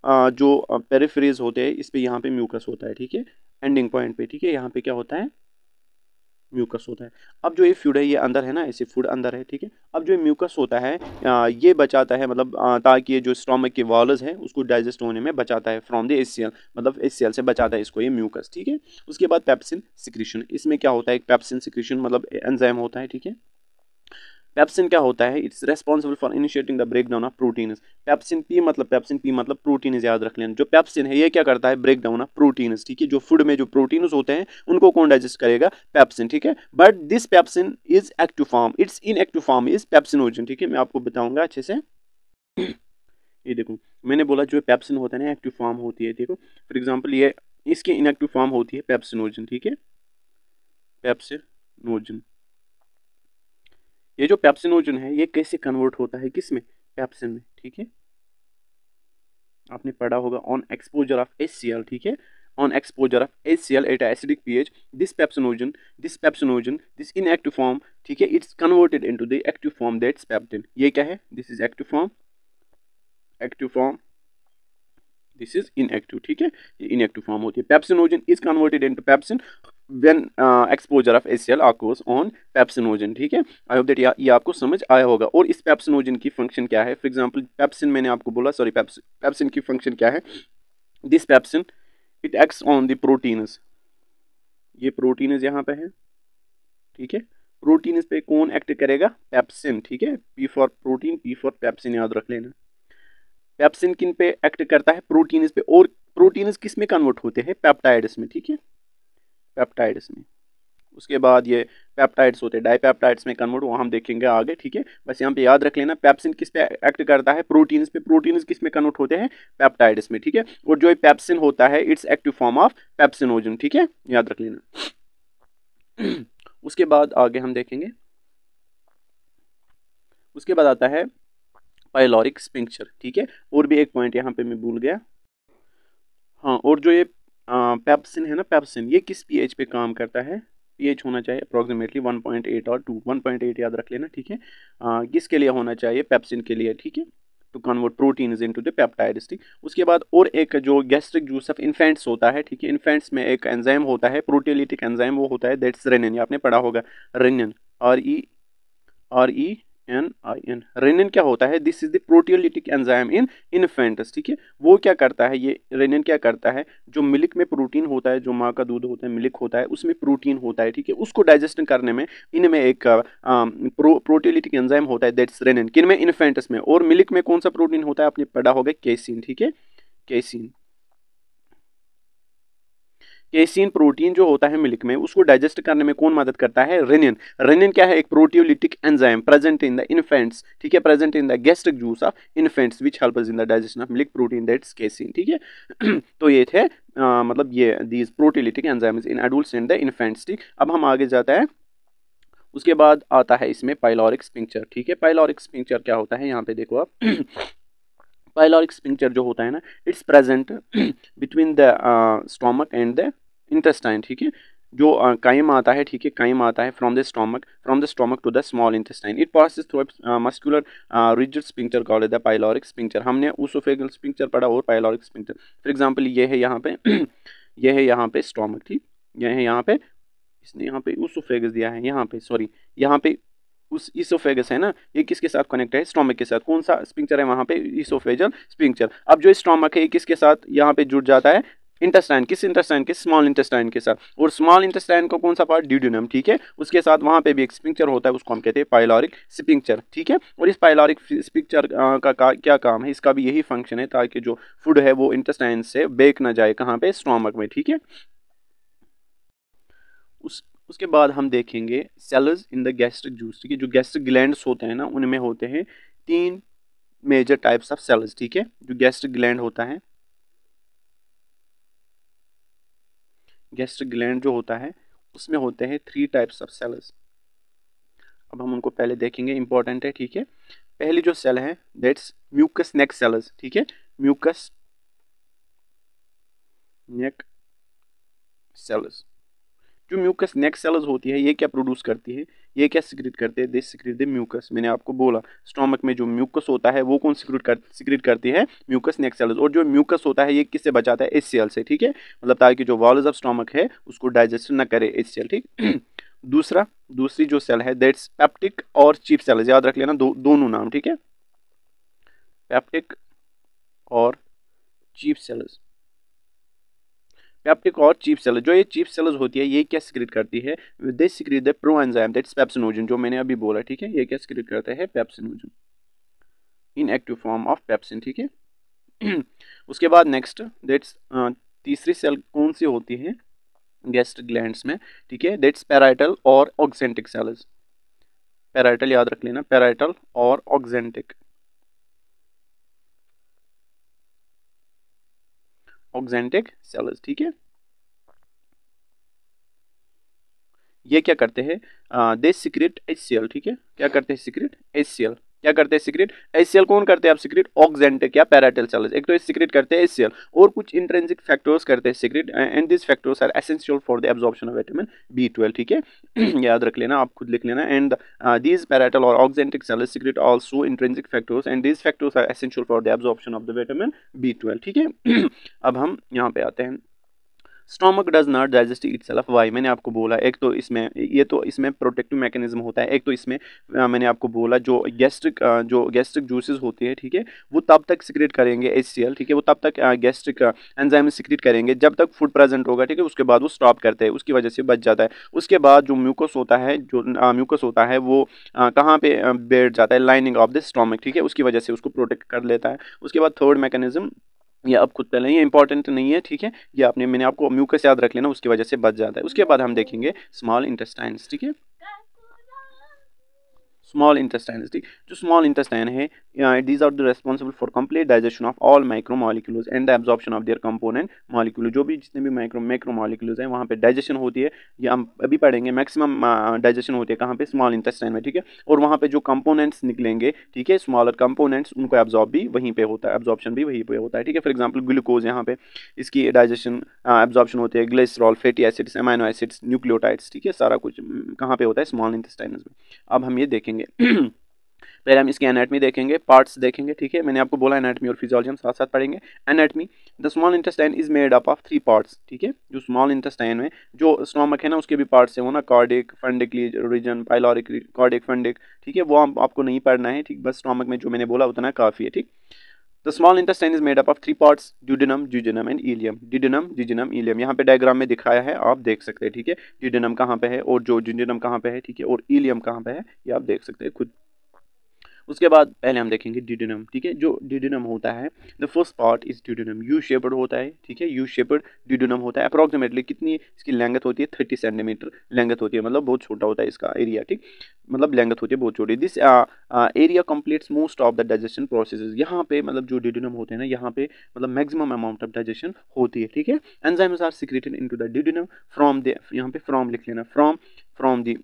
Speaker 1: जो पेरिफेरीज होते हैं इस पे यहाँ पे म्यूकस होता है, ठीक है, एंडिंग पॉइंट पे, ठीक है, यहाँ पे क्या होता है, म्यूकस होता है। अब जो ये फूड है ये अंदर है ना, ऐसे फूड अंदर है, ठीक है। अब जो म्यूकस होता है ये बचाता है, मतलब ताकि ये जो स्टोमक के वॉल्स है उसको डाइजेस्ट होने में बचाता है फ्रॉम द HCl, मतलब HCl से बचाता है इसको ये म्यूकस, ठीक है। उसके बाद पेप्सिन सिक्रीशन। इसमें क्या होता है, एक पेप्सिन सिक्रीशन मतलब एंजाइम होता है, ठीक है। पेप्सिन क्या होता है, it's responsible for initiating the break down of proteins. Pepsin P मतलब प्रोटीन्स, याद रख लेना। जो पेप्सिन है ये क्या करता है, ब्रेक डाउन ऑफ प्रोटीन्स, ठीक है। जो फूड में जो प्रोटीन्स होते हैं उनको कौन डाइजेस्ट करेगा, पेप्सिन, ठीक है। But this pepsin is active form, it's inactive form is pepsinogen, ठीक है। मैं आपको बताऊंगा अच्छे से। ये देखो मैंने बोला जो पेप्सिन होता है ना एक्टिव फॉर्म होती है, देखो फॉर एग्जाम्पल ये इसकी इनएक्टिव फॉर्म होती है पेप्सिनोजन, ठीक है, पेप्सिनोजन। ये जो पेप्सिनोजन है ये कैसे कन्वर्ट होता है, किसमें, पेप्सिन में, ठीक है। आपने पढ़ा होगा ऑन एक्सपोजर ऑफ HCl, ठीक है, on exposure of HCl at acidic pH this pepsinogen this inactive form, ठीक है, it's converted into the active form that's pepsin. ये क्या है, this is active form this is inactive, ठीक है, ये इनएक्टिव फॉर्म होती है। Pepsinogen is converted into pepsin when exposure of HCl occurs on pepsinogen, ठीक है। आई होप दैट ये आपको समझ आया होगा। और इस पेप्सिनोजन की फंक्शन क्या है, फॉर एग्जांपल पेप्सिन मैंने आपको बोला, सॉरी पेप्सिन की फंक्शन क्या है, this pepsin it acts on the proteins. ये प्रोटीन्स यहाँ पे है, ठीक है, प्रोटीन्स पे कौन एक्ट करेगा, पेप्सिन, ठीक है, P for protein, P for pepsin, याद रख लेना। पेप्सिन किन पे एक्ट करता है, प्रोटीन्स पे। और प्रोटीन्स किस में कन्वर्ट होते हैं, पेप्टाइड्स में, ठीक है, पेप्टाइड्स में। उसके बाद ये पेप्टाइड्स होते हैं डाइपेप्टाइड्स में कन्वर्ट, वो हम देखेंगे आगे, ठीक है। बस यहाँ पे याद रख लेना पेप्सिन किस पे एक्ट करता है, प्रोटीन्स पे। प्रोटीन्स किस में कन्वर्ट होते हैं, पेप्टाइड्स में, ठीक है। और जो पेप्सिन होता है it's active form of pepsinogen, ठीक है, याद रख लेना। उसके बाद आगे हम देखेंगे, उसके बाद आता है पाइलोरिक स्फिंक्टर, ठीक है। और भी एक पॉइंट यहाँ पे मैं भूल गया, हाँ, और जो ये पेप्सिन है ना, पेप्सिन ये किस pH पे काम करता है, pH होना चाहिए अप्रोक्सीमेटली 1.8 और 2, 1.8 याद रख लेना, ठीक है। किसके लिए होना चाहिए, पेप्सिन के लिए, ठीक है, to convert proteins into the peptides, ठीक। उसके बाद और एक जो गैस्ट्रिक जूस ऑफ इन्फेंट्स होता है, ठीक है, इन्फेंट्स में एक एंजाइम होता है प्रोटियोलिटिक एंजाइम, वो होता है दैट्स रेनिन, ये आपने पढ़ा होगा, रेनिन, RENIN। रेनिन क्या होता है, this is the proteolytic enzyme in infants, ठीक है। वो क्या करता है, ये रेनिन क्या करता है, जो मिल्क में प्रोटीन होता है, जो माँ का दूध होता है, मिल्क होता है, उसमें प्रोटीन होता है, ठीक है, उसको डाइजेस्ट करने में इनमें एक प्रोटियोलिटिक एंजाइम होता है दैट्स रेनिन, किन में, इन्फेंट्स में। और मिल्क में कौन सा प्रोटीन होता है, आपने पढ़ा होगा, केसिन, ठीक है, केसिन। केसीन प्रोटीन जो होता है मिल्क में, उसको डाइजेस्ट करने में कौन मदद करता है? रेनिन। रेनिन क्या है? एक proteolytic enzyme present in the infants, ठीक है, present in the gastric juice of infants which helps in the digestion of milk protein, that's casein, ठीक है। तो ये थे मतलब ये these proteolytic enzymes in adults and the infants, ठीक। अब हम आगे जाता है, उसके बाद आता है इसमें पाइलोरिक स्फिंक्टर, ठीक है। पाइलोरिक स्फिंक्टर क्या होता है, यहाँ पे देखो आप। पाइलोरिक स्फिंक्टर जो होता है ना, it's present between the stomach and the intestine, ठीक है। जो काइम आता है, ठीक है, काइम आता है from the stomach to the small intestine. It passes through muscular rigid sphincter called the pyloric sphincter. हमने उसोफेगल स्फिंक्टर पढ़ा और पाइलोरिक स्फिंक्टर। फॉर एग्जांपल ये है यहाँ पे ये है यहाँ पे स्टोमक, ठीक, ये है यहाँ पे, इसने यहाँ पे उसोफेगस दिया है, यहाँ पे सॉरी, यहाँ पे उस इसोफेगस है ना, ये किसके साथ कनेक्ट है? स्टोमक के साथ। कौन सा स्फिंक्टर है वहाँ पे? Oesophageal sphincter. अब जो स्टोमक है ये किसके साथ यहाँ पे जुड़ जाता है? इंटेस्टाइन। किस इंटेस्टाइन के? स्मॉल इंटेस्टाइन के साथ। और स्मॉल इंटेस्टाइन का कौन सा पार्ट? ड्यूडेनम, ठीक है, उसके साथ वहाँ पे भी एक स्फिंक्टर होता है, उसको हम कहते हैं पाइलोरिक स्फिंक्टर, ठीक है। और इस पाइलोरिक स्फिंक्टर का क्या काम है? इसका भी यही फंक्शन है ताकि जो फूड है वो इंटेस्टाइन से बेक ना जाए, कहाँ पे? स्टोमक में, ठीक है। उसके बाद हम देखेंगे cells in the gastric juice, ठीक है। जो गैस्ट्रिक ग्लैंड्स होते हैं ना, उनमें होते हैं 3 मेजर टाइप्स ऑफ सेल्स, ठीक है। जो गैस्ट्रिक ग्लैंड होता है, गैस्ट्रिक ग्लैंड जो होता है उसमें होते हैं 3 टाइप्स ऑफ सेल्स। अब हम उनको पहले देखेंगे, इंपॉर्टेंट है, ठीक है। पहली जो सेल है दैट्स म्यूकस नेक सेल्स, ठीक है, म्यूकस नेक सेल्स। जो म्यूकस नेक सेल्स होती है ये क्या प्रोड्यूस करती है? ये क्या सिक्रेट करते हैं? They secrete the mucus. मैंने आपको बोला स्टोमक में जो म्यूकस होता है वो कौन सिक्रेट करती है? म्यूकस नेक सेल्स। और जो म्यूकस होता है ये किससे बचाता है? HCl से, ठीक है, मतलब ताकि जो वॉल्स ऑफ स्टोमक है उसको डाइजेस्ट ना करे HCl, ठीक। दूसरी जो सेल है दैट्स पेप्टिक और चीफ सेल्स। याद रख लेना दोनों नाम, ठीक है, पेप्टिक और चीफ सेल्स। पेप्टिक और चीफ सेल्स, जो ये चीफ सेल्स होती है ये क्या सिक्रेट करती है? They secrete the proenzyme that's pepsinogen, जो मैंने अभी बोला, ठीक है। ये क्या सिक्रेट करता है? Pepsinogen, inactive form of pepsin, ठीक है। उसके बाद नेक्स्ट दैट्स तीसरी सेल कौन सी होती है गैस्ट्रिक ग्लैंड्स में, ठीक है, दैट्स पैराइटल और ऑक्सेंटिक सेल्स। पैराइटल याद रख लेना, पैराइटल और ऑक्सेंटिक सेल्स, ठीक है। ये क्या करते हैं? दे सिक्रेट HCl, ठीक है। क्या करते हैं? Secrete HCl। क्या करते हैं? Secrete HCl। कौन करते हैं आप सिक्रेट? ऑक्सेंटिक या पैराइटल सेल्स। एक तो ये सिक्रेट करते हैं HCl और कुछ इंट्रिंसिक फैक्टर्स करते हैं secrete, and this factors are essential for the absorption of vitamin B12, ठीक है। याद रख लेना, आप खुद लिख लेना। एंड दीज पैराइटल और oxyntic cells secrete also intrinsic factors and these factors are essential for the absorption of the vitamin B12, ठीक है। अब हम यहाँ पे आते हैं, stomach does not digest itself. Why? मैंने आपको बोला एक तो इसमें इसमें प्रोटेक्टिव मैकेनिज्म होता है, एक तो इसमें मैंने आपको बोला जो गैस्ट्रिक जूसेस होती है, ठीक है, वो तब तक सिक्रेट करेंगे HCl, ठीक है, वो तब तक गैस्ट्रिक एंजाइम सिक्रेट करेंगे जब तक फूड प्रेजेंट होगा, ठीक है। उसके बाद वो स्टॉप करते हैं, उसकी वजह से बच जाता है। उसके बाद जो म्यूकस होता है वो कहाँ पे बैठ जाता है? लाइनिंग ऑफ द स्टोमक, ठीक है, उसकी वजह से उसको प्रोटेक्ट कर लेता है। उसके बाद थर्ड मैकेनिज्म, ये अब खुद पहले ये इंपॉर्टेंट नहीं है, ठीक है, ये मैंने आपको म्यूकस याद रख लेना, उसकी वजह से बच जाता है। उसके बाद हम देखेंगे स्मॉल इंटेस्टाइन्स, ठीक है, स्मॉल इंटेस्टाइन, ठीक। जो स्मॉल इंटेस्टाइन है, these are the responsible for complete digestion of all micro molecules and the absorption of their component molecule. जो भी जितने भी मैक्रो मॉलिक्यूल्स हैं वहाँ पे डाइजेशन होती है, ये हम अभी पढ़ेंगे। मैक्सिमम डाइजेशन होती है कहाँ पे? स्मॉल इंटेस्टाइन में, ठीक है। और वहाँ पे जो कंपोनेंट्स निकलेंगे, ठीक है, स्मॉलर कंपोनेंट्स, उनको एब्जॉर्ब भी वहीं पे होता है, एब्जॉर्प्शन भी वहीं पे होता है, ठीक है। फॉर एग्जाम्पल ग्लूकोज, यहाँ पे इसकी डाइजेशन एब्जॉर्प्शन होती है, glycerol, fatty acids, amino acids, nucleotides, ठीक है, सारा कुछ कहाँ पे होता है? स्मॉल इंटेस्टाइन में। अब हम ये देखेंगे पहले हम इसकी एनाटमी देखेंगे, पार्ट्स देखेंगे, ठीक है। मैंने आपको बोला एनाटमी और फिजियोलॉजी हम साथ साथ पढ़ेंगे। Anatomy, the small intestine is made up of 3 parts, ठीक है। जो स्मॉल इंटेस्टाइन में जो स्टोमक है ना उसके भी पार्ट्स है वो ना, cardiac, fundic region, pyloric, cardiac, fundic, ठीक है, वो आपको नहीं पढ़ना है, ठीक, बस स्टोमक में जो मैंने बोला उतना काफ़ी है, ठीक। The small intestine is made up of 3 parts, duodenum, jejunum and ileum. Duodenum, jejunum, ileum, यहाँ पे डायग्राम में दिखाया है, आप देख सकते हैं, ठीक है। duodenum कहाँ पे है और जो jejunum कहाँ पे है, ठीक है, और ileum कहाँ पे है, ये आप देख सकते हैं खुद। उसके बाद पहले हम देखेंगे डिडोनम, ठीक है। जो डिडोनम होता है, the first part is duodenum, U shaped होता है, ठीक है। यू शेप्ड डिडोनम होता है। अप्रॉक्सीमेटली कितनी इसकी लेंथ होती है, 30 सेंटीमीटर लेंथ होती है, मतलब बहुत छोटा होता है इसका एरिया, ठीक, मतलब लेंथ होती है बहुत छोटी। This area completes most of the digestion processes. यहाँ पे मतलब जो डिडोनम होते हैं ना, यहाँ पे मतलब मैक्सिमम अमाउंट ऑफ डाइजेशन होती है, ठीक है। Enzymes are secreted into the duodenum from the, यहाँ पे फ्रॉम लिख लेना, from the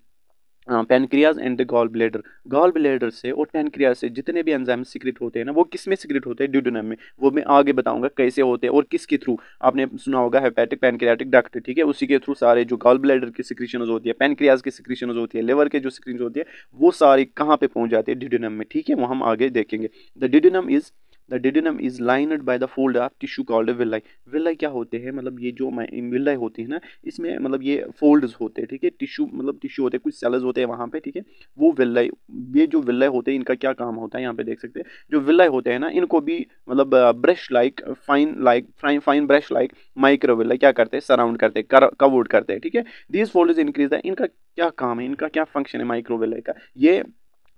Speaker 1: pancreas and the gall bladder. Gall bladder से और पैनक्रियाज से जितने भी एंजाइम सिक्रेट होते हैं ना, वो किस में सिक्रेट होते हैं, डिडोनम में। वो मैं आगे बताऊंगा कैसे होते हैं और किसके थ्रू। आपने सुना होगा हेपेटिक पैनक्रियाटिक डक्ट, ठीक है, उसी के थ्रू सारे जो गॉल ब्लेडर की सिक्रीशंस होती है, पैनक्रियाज की सिक्रीशंस होती है, लिवर के जो सिक्रीशंस होती है, वो सारी कहाँ पे पहुंच जाती है, डिडोनम में, ठीक है। वो हम आगे देखेंगे। The duodenum is lined by the fold of tissue called villi. Villi क्या होते हैं, मतलब ये जो विलाई होती है ना, इसमें मतलब ये फोल्ड्स होते हैं, ठीक है। टिश्यू मतलब टिश्यू होते हैं, कुछ सेल्स होते हैं वहाँ पे, ठीक है। वो विलाई, ये जो विलाई होते हैं, इनका क्या काम होता है, यहाँ पे देख सकते हैं। जो विलाई होते हैं ना, इनको भी मतलब brush like fine brush like micro villi क्या करते हैं, सराउंड करते हैं, कवर्ड करते हैं, ठीक है। दीज फोल्ड्स इंक्रीज द, इनका क्या काम है, इनका क्या फंक्शन है माइक्रो विलाई का, ये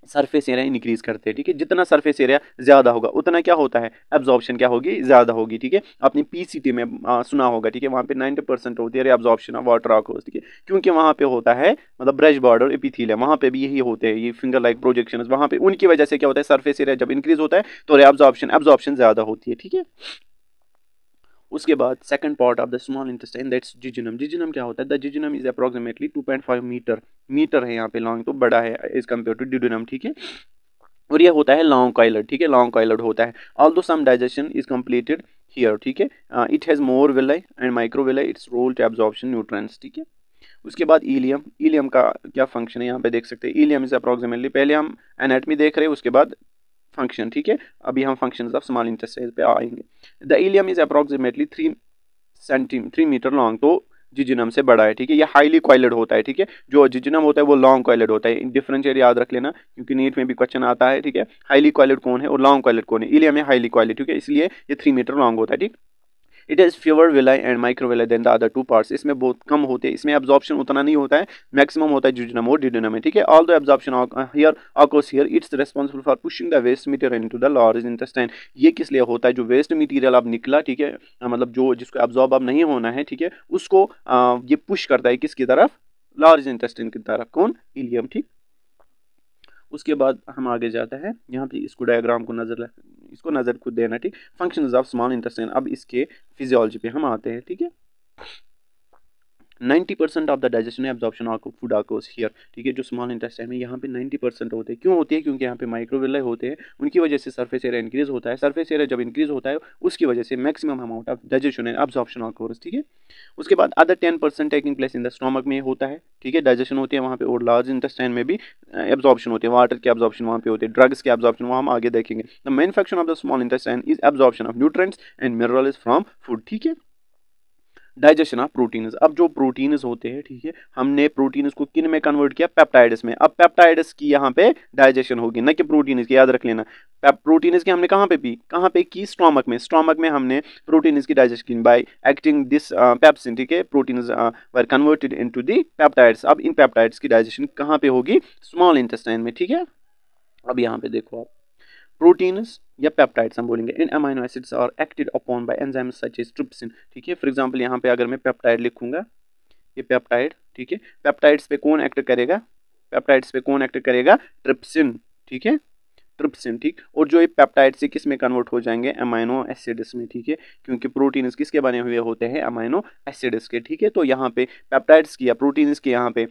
Speaker 1: सरफेस एरिया इंक्रीज करते हैं, ठीक है। जितना सरफेस एरिया ज्यादा होगा उतना क्या होता है, एब्जॉर्प्शन क्या होगी, ज्यादा होगी, ठीक है। आपने पीसीटी में सुना होगा, ठीक है, वहां पे 90% होती है एब्जॉर्प्शन ऑफ वाटर ऑक्यूज, ठीक है, क्योंकि वहां पे होता है मतलब ब्रश बॉर्डर एपिथेलियम, वहां पे भी यही होते हैं, ये फिंगर लाइक प्रोजेक्शन, वहां पे उनकी वजह से क्या होता है, सरफेस एरिया जब इंक्रीज होता है तो एब्जॉर्प्शन ज्यादा होती है, ठीक है। उसके बाद second part of the small intestine, that's jejunum. Jejunum क्या होता है, the jejunum is approximately 2.5 metre है यहाँ पे लॉन्ग, तो बड़ा है एज कम्पेयर टू डिडोनम, ठीक है। और ये होता है लॉन्ग कॉइलड, ठीक है, लॉन्ग कॉइलड होता है। Although some digestion is completed here, ठीक है। It has more villi and microvilli, it's role to absorption nutrients, ठीक है। उसके बाद इलियम, इलियम का क्या फंक्शन है, यहाँ पे देख सकते हैं। इलियम इज अप्रोक्सीमेटली, पहले हम एनाटमी देख रहे हैं, उसके बाद फंक्शन, ठीक है। अभी हम फंक्शंस ऑफ स्मॉल इंटेस्टाइन पे आएंगे। The ileum is approximately 3 metre long, तो जिजुनम से बड़ा है, ठीक है। ये हाईली क्वाइलेड होता है, ठीक है। जो जिजुनम होता है वो लॉन्ग क्वाइलेड होता है। डिफरेंशिएट याद रख लेना, क्योंकि नीट में भी क्वेश्चन आता है, ठीक है। हाईली क्वाइलेड कौन है और लॉन्ग क्वाइलेड कौन है, इलियम है हाईली क्वाइलेड, ठीक है, इसलिए ये 3 मीटर लॉन्ग होता है, ठीक। It is fewer villi and microvilli than the other two parts, इसमें बहुत कम होते हैं, इसमें एब्जॉर्प्शन उतना नहीं होता है, मैक्सिमम होता है जिजुनम और डिडोनम में, ठीक है। All the absorption here occurs here, it's responsible for pushing the waste material into the large intestine. ये किस लिए होता है, जो वेस्ट मटेरियल अब निकला, ठीक है, मतलब जो जिसको एब्जॉर्ब अब नहीं होना है, ठीक है, उसको ये पुश करता है किसकी तरफ, लार्ज इंटेस्टाइन की तरफ, कौन, इलियम, ठीक। उसके बाद हम आगे जाते हैं, यहाँ पे इसको डायग्राम को नजर को देना, ठीक। फंक्शंस ऑफ स्मॉल इंटेस्टाइन, अब इसके फिजियोलॉजी पे हम आते हैं, ठीक है। 90% of the digestion absorption of food occurs here, ठीक है। जो स्मॉल इंटेस्टाइन में यहाँ पे 90% होते हैं, क्यों होती है, क्योंकि यहाँ पे माइक्रोविलाई होते हैं, उनकी वजह से सरफेस एरिया इंक्रीज होता है। सरफेस एरिया जब इंक्रीज होता है उसकी वजह से maximum amount of digestion and absorption occurs, ठीक है। उसके बाद other 10% taking place in the stomach में होता है, ठीक है, डाइजेशन होती है वहाँ पे, और लार्ज इंटेस्टाइन में भी एब्जॉर्प्शन होती है, वाटर की एब्जॉर्प्शन वहाँ पे होती है, ड्रग्स की एब्जॉर्प्शन वहाँ हम आगे देखेंगे। The main function of the small intestine is absorption of nutrients and minerals from food, ठीक है। डाइजेशन ऑफ प्रोटीन्स, अब जो प्रोटीन्स होते हैं, ठीक है, हमने प्रोटीन्स को किन में कन्वर्ट किया, पेप्टाइड्स में। अब पेप्टाइड्स की यहाँ पे डाइजेशन होगी, न कि प्रोटीन्स की, याद रख लेना। प्रोटीन्स की हमने कहाँ पे की, स्टोमक में। स्टोमक में हमने प्रोटीन्स की डाइजेशन की बाय एक्टिंग दिस पेप्सिन, ठीक है। Proteins were converted into the peptides. अब इन पेप्टाइड्स की डाइजेशन कहाँ पे होगी, स्मॉल इंटेस्टाइन में, ठीक है। अब यहाँ पे देखो आप, प्रोटीन्स या पेप्टाइड्स हम बोलेंगे, इन amino acids are acted upon by enzymes such as trypsin, ठीक है। फॉर एग्जांपल यहाँ पे अगर मैं पेप्टाइड लिखूंगा, ये पेप्टाइड, ठीक है, पेप्टाइड्स पे कौन एक्ट करेगा, ट्रिप्सिन, ठीक है, ट्रिप्सिन, ठीक। और जो ये पेप्टाइड से किस में कन्वर्ट हो जाएंगे, अमाइनो एसिड्स में, ठीक है, क्योंकि प्रोटीन्स किसके बने हुए होते हैं, अमाइनो एसिड्स के, ठीक है। तो यहाँ पे पेप्टाइड्स की या प्रोटीन्स की यहाँ पे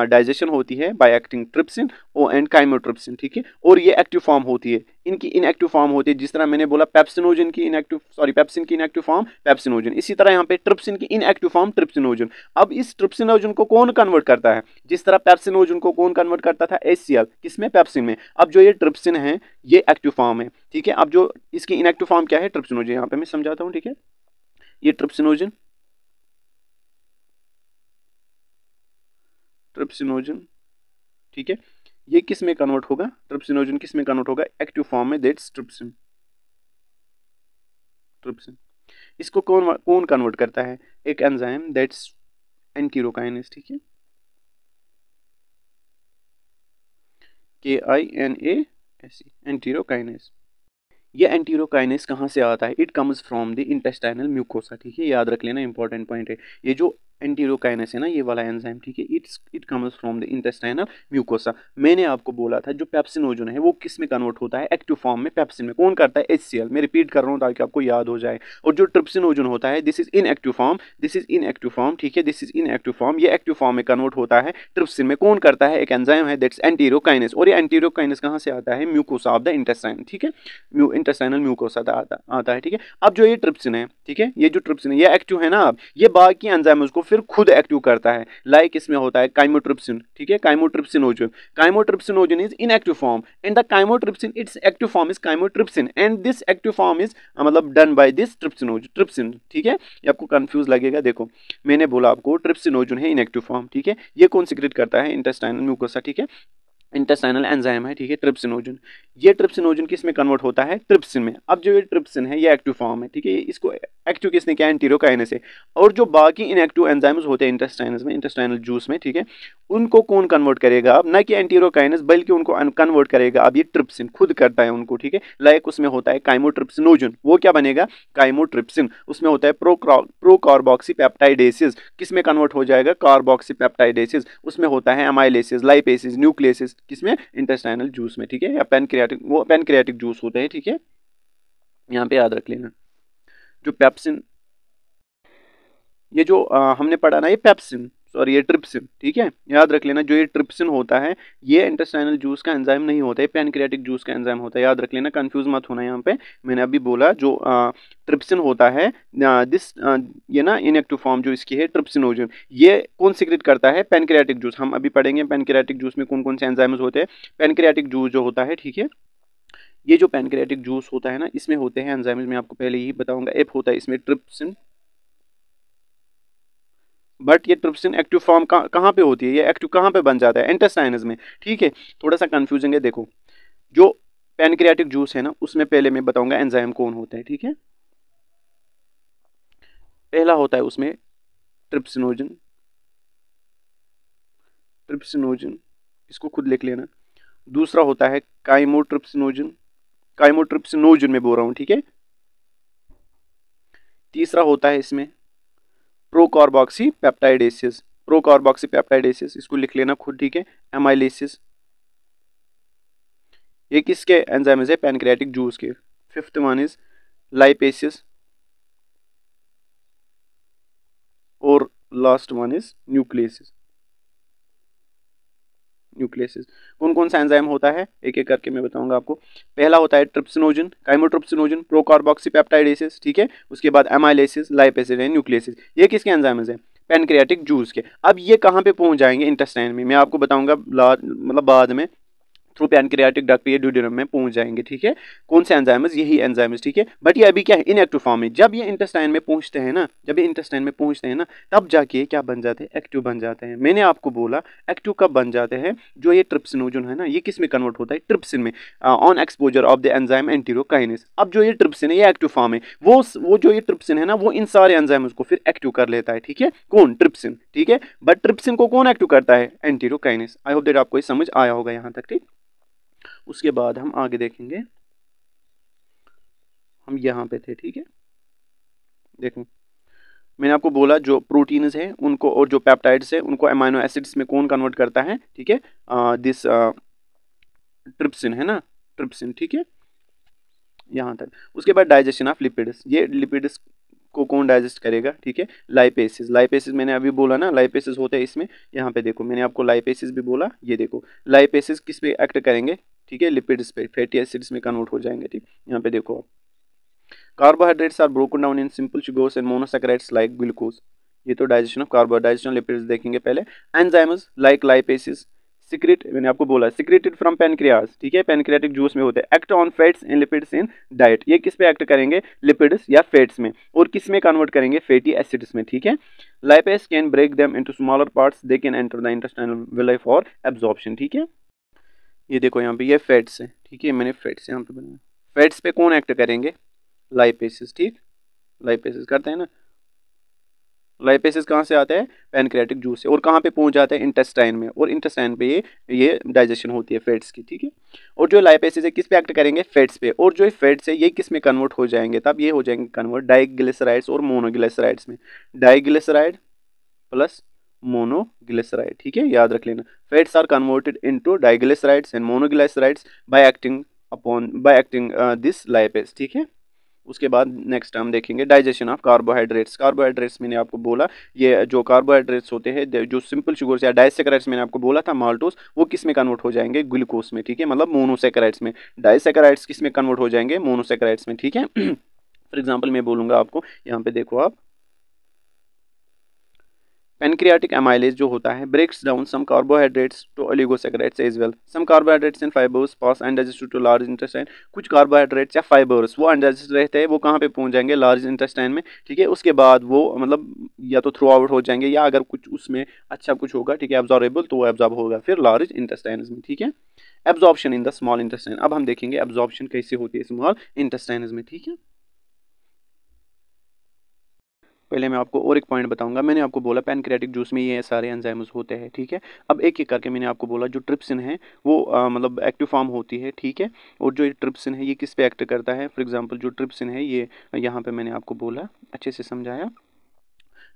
Speaker 1: डाइजेशन होती है बाय एक्टिंग ट्रिप्सिन ओ एंड काइमोट्रिप्सिन, ठीक है। और ये एक्टिव फॉर्म होती है, इनकी इनएक्टिव फॉर्म होती है, जिस तरह मैंने बोला पेप्सिन की इनएक्टिव फॉर्म पेप्सिनोजन, इसी तरह यहाँ पे ट्रिप्सिन की इनएक्टिव फॉर्म ट्रिप्सिनोजन। अब इस ट्रिप्सिनोजन को कौन कन्वर्ट करता है, जिस तरह पेप्सिनोजन को कौन कन्वर्ट करता था, HCl, किसमें, पेप्सिन में। अब जो ये ट्रिप्सिन है ये एक्टिव फॉर्म है, ठीक है। अब जो इसकी इनएक्टिव फॉर्म क्या है, ट्रिप्सिनोजन, यहाँ पे मैं समझाता हूँ, ठीक है। ये ट्रिप्सिनोजन, ठीक है, ये किस में कन्वर्ट होगा, ट्रिप्सिनोजन किस में कन्वर्ट होगा, एक्टिव फॉर्म में, दैट्स ट्रिप्सिन। इसको कौन कन्वर्ट करता है, एक एंजाइम, दैट्स एंटीरोकाइनेज, ठीक है, KINA ऐसी एंटीरोकाइनेस। ये एंटीरोकाइनेस कहाँ से आता है? It comes from the intestinal mucosa, ठीक है, याद रख लेना, इंपॉर्टेंट पॉइंट है। ये जो एंटीरोकाइनेस है ना, ये वाला एंजाइम, ठीक है, it comes from the intestinal mucosa. मैंने आपको बोला था जो पेप्सिनोजन है वो किस में कन्वर्ट होता है? एक्टिव फॉर्म में पेप्सिन में। कौन करता है? HCl। मैं रिपीट कर रहा हूँ ताकि आपको याद हो जाए। और जो ट्रिप्सिनोजन होता है, this is inactive form, this is inactive form, ठीक है, दिस इज इनएक्टिव फॉर्म। ये एक्टिव फॉर्म में कन्वर्ट होता है ट्रिप्सिन में। कौन करता है? एक एंजाइम है, दैट्स एंटीरोकाइनेस। और ये एंटीरोकाइनेस कहाँ से आता है? म्यूकोसा ऑफ द इंटेस्टाइन, ठीक है, इंटेस्टाइनल म्यूकोसा आता है, ठीक है। अब जो ये ट्रिप्सिन है, ठीक है, ये जो ट्रिप्सिन है ये एक्टिव है ना, अब ये बाकी एंजाइम्स को फिर खुद एक्टिव करता है। लाइक इसमें होता है काइमोट्रिप्सिन, ठीक है, chymotrypsinogen is inactive form and the chymotrypsin it's active form is chymotrypsin and this active form is मतलब डन बाय दिस ट्रिप्सिन, ठीक है। ये आपको कंफ्यूज लगेगा। देखो मैंने बोला आपको ट्रिप्सिनोजन है इनएक्टिव फॉर्म, ठीक है, ये कौन सीक्रेट करता है? इंटेस्टाइनल म्यूकोसा, ठीक है, इंटेस्टाइनल एंजाइम है, ठीक है, ट्रिप्सिनोजन। ये ट्रिप्सिनोजन किस में कन्वर्ट होता है? ट्रिप्सिन में। अब जो ये ट्रिप्सिन है ये एक्टिव फॉर्म है, ठीक है, इसको एक्टिव किसने किया? एंटीरोकाइनेस से। और जो बाकी इनएक्टिव एंजाइम्स होते हैं इंटेस्टाइनस में, इंटेस्टाइनल जूस में, ठीक है, उनको कौन कन्वर्ट करेगा? अब ना कि एंटीरोकाइनेस बल्कि उनको कन्वर्ट करेगा अब ये ट्रिप्सिन, खुद करता है उनको, ठीक है। लाइक उसमें होता है काइमोट्रिप्सिनोजन, वो क्या बनेगा? काइमोट्रिप्सिन। उसमें होता है प्रोकार्बोक्सीपेप्टाइडेसिस, किस में कन्वर्ट हो जाएगा? कार्बोक्सीपेप्टाइडेसिस। उसमें होता है एमाइलेसिस, लाइपेसिस, न्यूक्लियसिस, किसमें? इंटेस्टाइनल जूस में, ठीक है, या पैनक्रियाटिक, वो पैनक्रियाटिक जूस होते हैं, ठीक है, यहाँ पे याद रख लेना। जो पेप्सिन, ये जो हमने पढ़ा ना, ये पेप्सिन, सॉरी ये ट्रिप्सिन, ठीक है, याद रख लेना। जो ये ट्रिप्सिन होता है ये इंटेस्टाइनल जूस का एंजाइम नहीं होता है, पैनक्रियाटिक जूस का एंजाइम होता है, याद रख लेना, कंफ्यूज मत होना यहाँ पे। मैंने अभी बोला जो ट्रिप्सिन होता है ये ना इनएक्टिव फॉर्म जो इसकी है ट्रिप्सिनोजन, ये कौन सीक्रेट करता है? Pancreatic juice. हम अभी पढ़ेंगे पैनक्रियाटिक जूस में कौन कौन से एंजाइम्स होते हैं। पैनक्रियाटिक जूस जो होता है, ठीक है, ये जो पैनक्रियाटिक जूस होता है ना, इसमें होते हैं एंजाइम्स, मैं आपको पहले ही बताऊंगा। एप होता है इसमें ट्रिप्सिन, बट ये ट्रिप्सिन एक्टिव फॉर्म कहाँ पे होती है? ये एक्टिव कहाँ पे बन जाता है? इंटेस्टाइनस में, ठीक है। थोड़ा सा कंफ्यूजिंग है। देखो जो पैनक्रियाटिक जूस है ना, उसमें पहले मैं बताऊंगा एंजाइम कौन होता है, ठीक है। पहला होता है उसमें ट्रिप्सिनोजन, ट्रिप्सिनोजन, इसको खुद लिख लेना। दूसरा होता है काइमोट्रिप्सिनोजन, काइमोट्रिप्सिनोजन में बोल रहा हूँ, ठीक है। तीसरा होता है इसमें प्रोकार्बोक्सीपेप्टाइडेसिस, प्रोकार्बोक्सीपेप्टाइडेसिस, इसको लिख लेना खुद, ठीक है। एमाइलेसिस, ये किसके एंजाइम्स है? पैनक्रियाटिक जूस के। फिफ्थ वन इज लाइपेसिस और last one is nucleus is. Nucleus is कौन कौन सा एंजाइम होता है एक एक करके मैं बताऊंगा आपको। पहला होता है ट्रिप्सिनोजन, काइमोट्रिप्सिनोजन, प्रोकार्बोक्सीपेप्टाइडेसिस, ठीक है। उसके बाद एमाइलेसिस, लाइपेसिस एंड न्यूक्लियसिस। ये किसके एंजाइम्स हैं? पैनक्रियाटिक जूस के। अब ये कहाँ पे पहुंच जाएंगे? इंटेस्टाइन में। मैं आपको बताऊंगा मतलब बाद में, थ्रू पैनक्रियाटिक डक्ट ये ड्यूडेनम में पहुंच जाएंगे, ठीक है। कौन से एंजाइम्स? यही एंजाइम्स, ठीक है। बट ये अभी क्या है? इनएक्टिव फॉर्म में। जब ये इंटेस्टाइन में पहुंचते हैं ना, जब ये इंटेस्टाइन में पहुंचते हैं ना, तब जाके क्या बन जाते हैं? एक्टिव बन जाते हैं। मैंने आपको बोला एक्टिव कब बन जाते हैं? जो ये ट्रिप्सिनोजन है ना, ये किस में कन्वर्ट होता है? ट्रिप्सिन में, on exposure of the enzyme enterokinase. अब जो ये ट्रिप्सिन है ये एक्टिव फॉर्म है, वो जो ये ट्रिप्सिन है ना, वो इन सारे एंजाइम्स को फिर एक्टिव कर लेता है, ठीक है। कौन? ट्रिप्सिन, ठीक है। बट ट्रिप्सिन को कौन एक्टिव करता है? एंटीरोकाइनेस। आई होप दैट आपको ये समझ आया होगा यहाँ तक, ठीक। उसके बाद हम आगे देखेंगे, हम यहाँ पे थे, ठीक है। देखो मैंने आपको बोला जो प्रोटीन्स हैं उनको और जो पेप्टाइड्स हैं उनको अमाइनो एसिड्स में कौन कन्वर्ट करता है, ठीक है, दिस ट्रिप्सिन है ना, ट्रिप्सिन, ठीक है, यहाँ तक। उसके बाद डाइजेशन ऑफ लिपिड्स, ये लिपिड्स को कौन डाइजेस्ट करेगा, ठीक है, लाइपेसिस। लाइपेसिस मैंने अभी बोला ना, लाइपेसिस होते हैं इसमें। यहाँ पे देखो मैंने आपको लाइपेसिस भी बोला, ये देखो लाइपेसिस किस पे एक्ट करेंगे, ठीक है, लिपिड्स पे, फैटी एसिड्स में कन्वर्ट हो जाएंगे, ठीक। यहाँ पे देखो carbohydrates are broken down in simple sugars and monosaccharides like glucose. ये तो डाइजेशन ऑफ कार्बोहाइड्रेट्स, लिपिड्स देखेंगे पहले। एंजाइम्स लाइक लाइपेसिस सिक्रेट, मैंने आपको बोला सिक्रेटेड फ्रॉम पैनक्रियाज, ठीक है, पैनक्रियाटिक जूस में होते हैं। Act on fats and lipids in diet, ये किस पे एक्ट करेंगे? लिपिड्स या फैट्स में। और किस में कन्वर्ट करेंगे? फैटी एसिड्स में, ठीक है। Lipase can break them into smaller parts, they can enter the intestinal villi for absorption, ठीक है। ये देखो यहाँ पे ये फैट्स है, ठीक है, मैंने फैट्स यहाँ पे बनाया। फैट्स पे कौन एक्ट करेंगे? लाइपेसिस, ठीक, लाइपेसिस करते हैं ना। लाइपेसिस कहाँ से आता है? पैनक्रियाटिक जूस से। और कहाँ पे पहुंच जाता है? इंटेस्टाइन में। और इंटेस्टाइन पे ये डाइजेशन होती है फैट्स की, ठीक है। और जो लाइपेसिस है किस पे एक्ट करेंगे? फैट्स पे। और जो फैट्स है ये किस में कन्वर्ट हो जाएंगे? तब ये हो जाएंगे कन्वर्ट डाइग्लिसराइड्स और मोनोग्लिसराइड्स में। डाइग्लिसराइड प्लस मोनोग्लिसराइड, ठीक है, याद रख लेना। Fats are converted into diglycerides and monoglycerides by acting this lipase, ठीक है। उसके बाद नेक्स्ट हम देखेंगे डाइजेशन ऑफ कार्बोहाइड्रेट्स। कार्बोहाइड्रेट्स मैंने आपको बोला, ये जो कार्बोहाइड्रेट्स होते हैं, जो सिंपल शुगर्स या डाइसेकेराइड्स मैंने आपको बोला था माल्टोस, वो किस में कन्वर्ट हो जाएंगे? ग्लूकोज में, ठीक है, मतलब मोनोसेकेराइड्स में। डाइसेकेराइड्स किस में कन्वर्ट हो जाएंगे? मोनोसेकेराइड्स में, ठीक है। फॉर एग्जाम्पल मैं बोलूंगा आपको, यहाँ पे देखो आप, पैनक्रियाटिक एमाइलेज जो होता है breaks down some carbohydrates to oligosaccharides as well. Some carbohydrates and fibres pass undigested to large intestine. कुछ कार्बोहाइड्रेट्स या फाइबर्स वो अनडाइजेस्टेड रहते हैं, वो कहाँ पे पहुंच जाएंगे? लार्ज इंटेस्टाइन में, ठीक है। उसके बाद वो मतलब या तो थ्रू आउट हो जाएंगे, या अगर कुछ उसमें अच्छा कुछ होगा, ठीक है, एब्जॉर्बेबल, तो वो एब्जॉर्ब होगा फिर लार्ज इंटेस्टाइन में, ठीक है। Absorption in the small intestine. अब हम देखेंगे एब्जॉर्प्शन कैसे होती है स्मॉल इंटेस्टाइन में, ठीक है। पहले मैं आपको और एक पॉइंट बताऊंगा। मैंने आपको बोला पैनक्रियाटिक जूस में ये सारे एंजाइम्स होते हैं, ठीक है। अब एक एक करके मैंने आपको बोला, जो ट्रिप्सिन है वो मतलब एक्टिव फॉर्म होती है, ठीक है। और जो ये ट्रिप्सिन है ये किस पे एक्ट करता है? फॉर एग्जांपल जो ट्रिप्सिन है ये यहाँ पे मैंने आपको बोला, अच्छे से समझाया।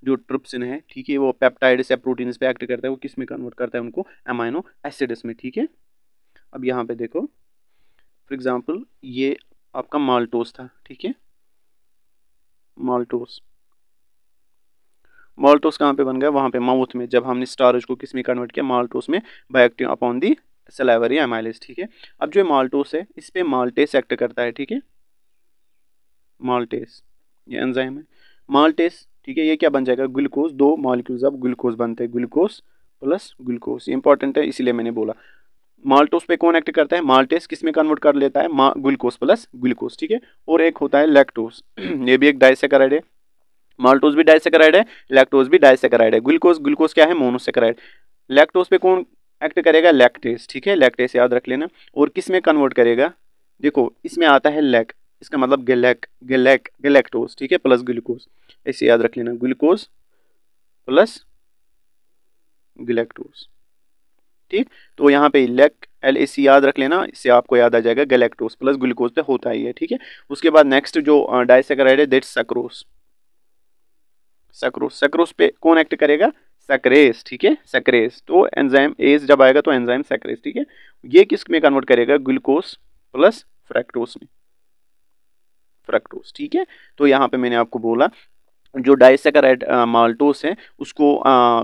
Speaker 1: जो ट्रिप्सिन है, ठीक है, वो पेप्टाइड्स या प्रोटीन्स पे एक्ट करता है, वो किस में कन्वर्ट करता है उनको? अमाइनो एसिड्स में, ठीक है। अब यहाँ पे देखो, फॉर एग्जाम्पल ये आपका माल्टोस था, ठीक है, माल्टोस। माल्टोस कहाँ पे बन गया? वहाँ पे माउथ में, जब हमने स्टार्च को किस में कन्वर्ट किया? माल्टोस में, bye acting upon the salivary amylase, ठीक है। अब जो माल्टोस है इस पे माल्टेस एक्ट करता है, ठीक है, माल्टेस, ये एंजाइम है माल्टेस, ठीक है। ये क्या बन जाएगा? ग्लूकोज। दो मॉलिक्यूल्स अब ग्लूकोज बनते हैं, ग्लूकोज प्लस ग्लूकोज, ये इंपॉर्टेंट है इसीलिए मैंने बोला। माल्टोस पे कौन एक्ट करता है? माल्टेस किस में कन्वर्ट कर लेता है? ग्लूकोज प्लस ग्लूकोज, ठीक है। और एक होता है लैक्टोज, ये भी एक डाइसेकेराइड है। माल्टोज भी डाइसेकेराइड है, लैक्टोज भी डाइसेकेराइड है। ग्लूकोज, ग्लूकोज क्या है? मोनोसेकेराइड। लैक्टोज पे कौन एक्ट करेगा? लैक्टेस, ठीक है, लैक्टेस याद रख लेना। और किस में कन्वर्ट करेगा? देखो इसमें आता है लैक, इसका मतलब गैलेक्टोज, ठीक है, प्लस ग्लूकोज, ऐसे याद रख लेना, ग्लूकोज प्लस गैलेक्टोज, ठीक। तो यहाँ पे LAC याद रख लेना, इससे आपको याद आ जाएगा गैलेक्टोज प्लस ग्लूकोज पे होता ही है, ठीक है। उसके बाद नेक्स्ट जो डाइसेकेराइड है दैट्स सैक्रोज। सैक्रोज, सैक्रोज पे कौन एक्ट करेगा? सैक्रेस, ठीक है, सैक्रेस। तो एंजाइम एज जब आएगा तो एंजाइम सैक्रेस, ठीक है। ये किस में कन्वर्ट करेगा? ग्लूकोज प्लस फ्रैक्टोज में, फ्रैक्टोज, ठीक है। तो यहाँ पे मैंने आपको बोला जो डाइसेकेराइड माल्टोस है उसको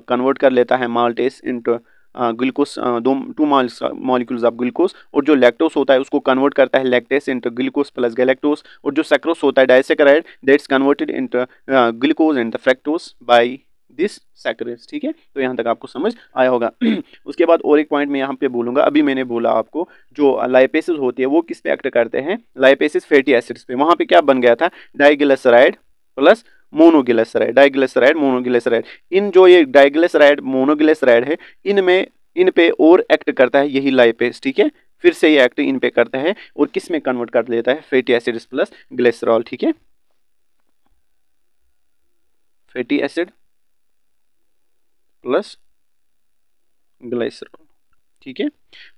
Speaker 1: कन्वर्ट कर लेता है maltase into glucose, two molecules of glucose. और जो लैक्टोस होता है उसको कन्वर्ट करता है lactase into glucose plus galactose. और जो सैक्रोस होता है disaccharide that's converted into glucose and fructose by this sucrase, ठीक है। तो यहाँ तक आपको समझ आया होगा। उसके बाद और एक पॉइंट मैं यहाँ पे बोलूँगा, अभी मैंने बोला आपको जो लाइपेसिस होती है वो किस पे एक्ट करते हैं? लाइपेसिस फैटी एसिड्स पे। वहाँ पे क्या बन गया था? Diglyceride plus monoglyceride, diglyceride monoglyceride. इन जो ये डाइग्लिसराइड मोनोग्लिसराइड है इन पे और एक्ट करता है यही लाइपेस, ठीक है। फिर से ये एक्ट इन पे करता है और किस में कन्वर्ट कर लेता है? फैटी एसिड्स प्लस ग्लिसरॉल, ठीक है, फैटी एसिड प्लस ग्लिसरॉल, ठीक है।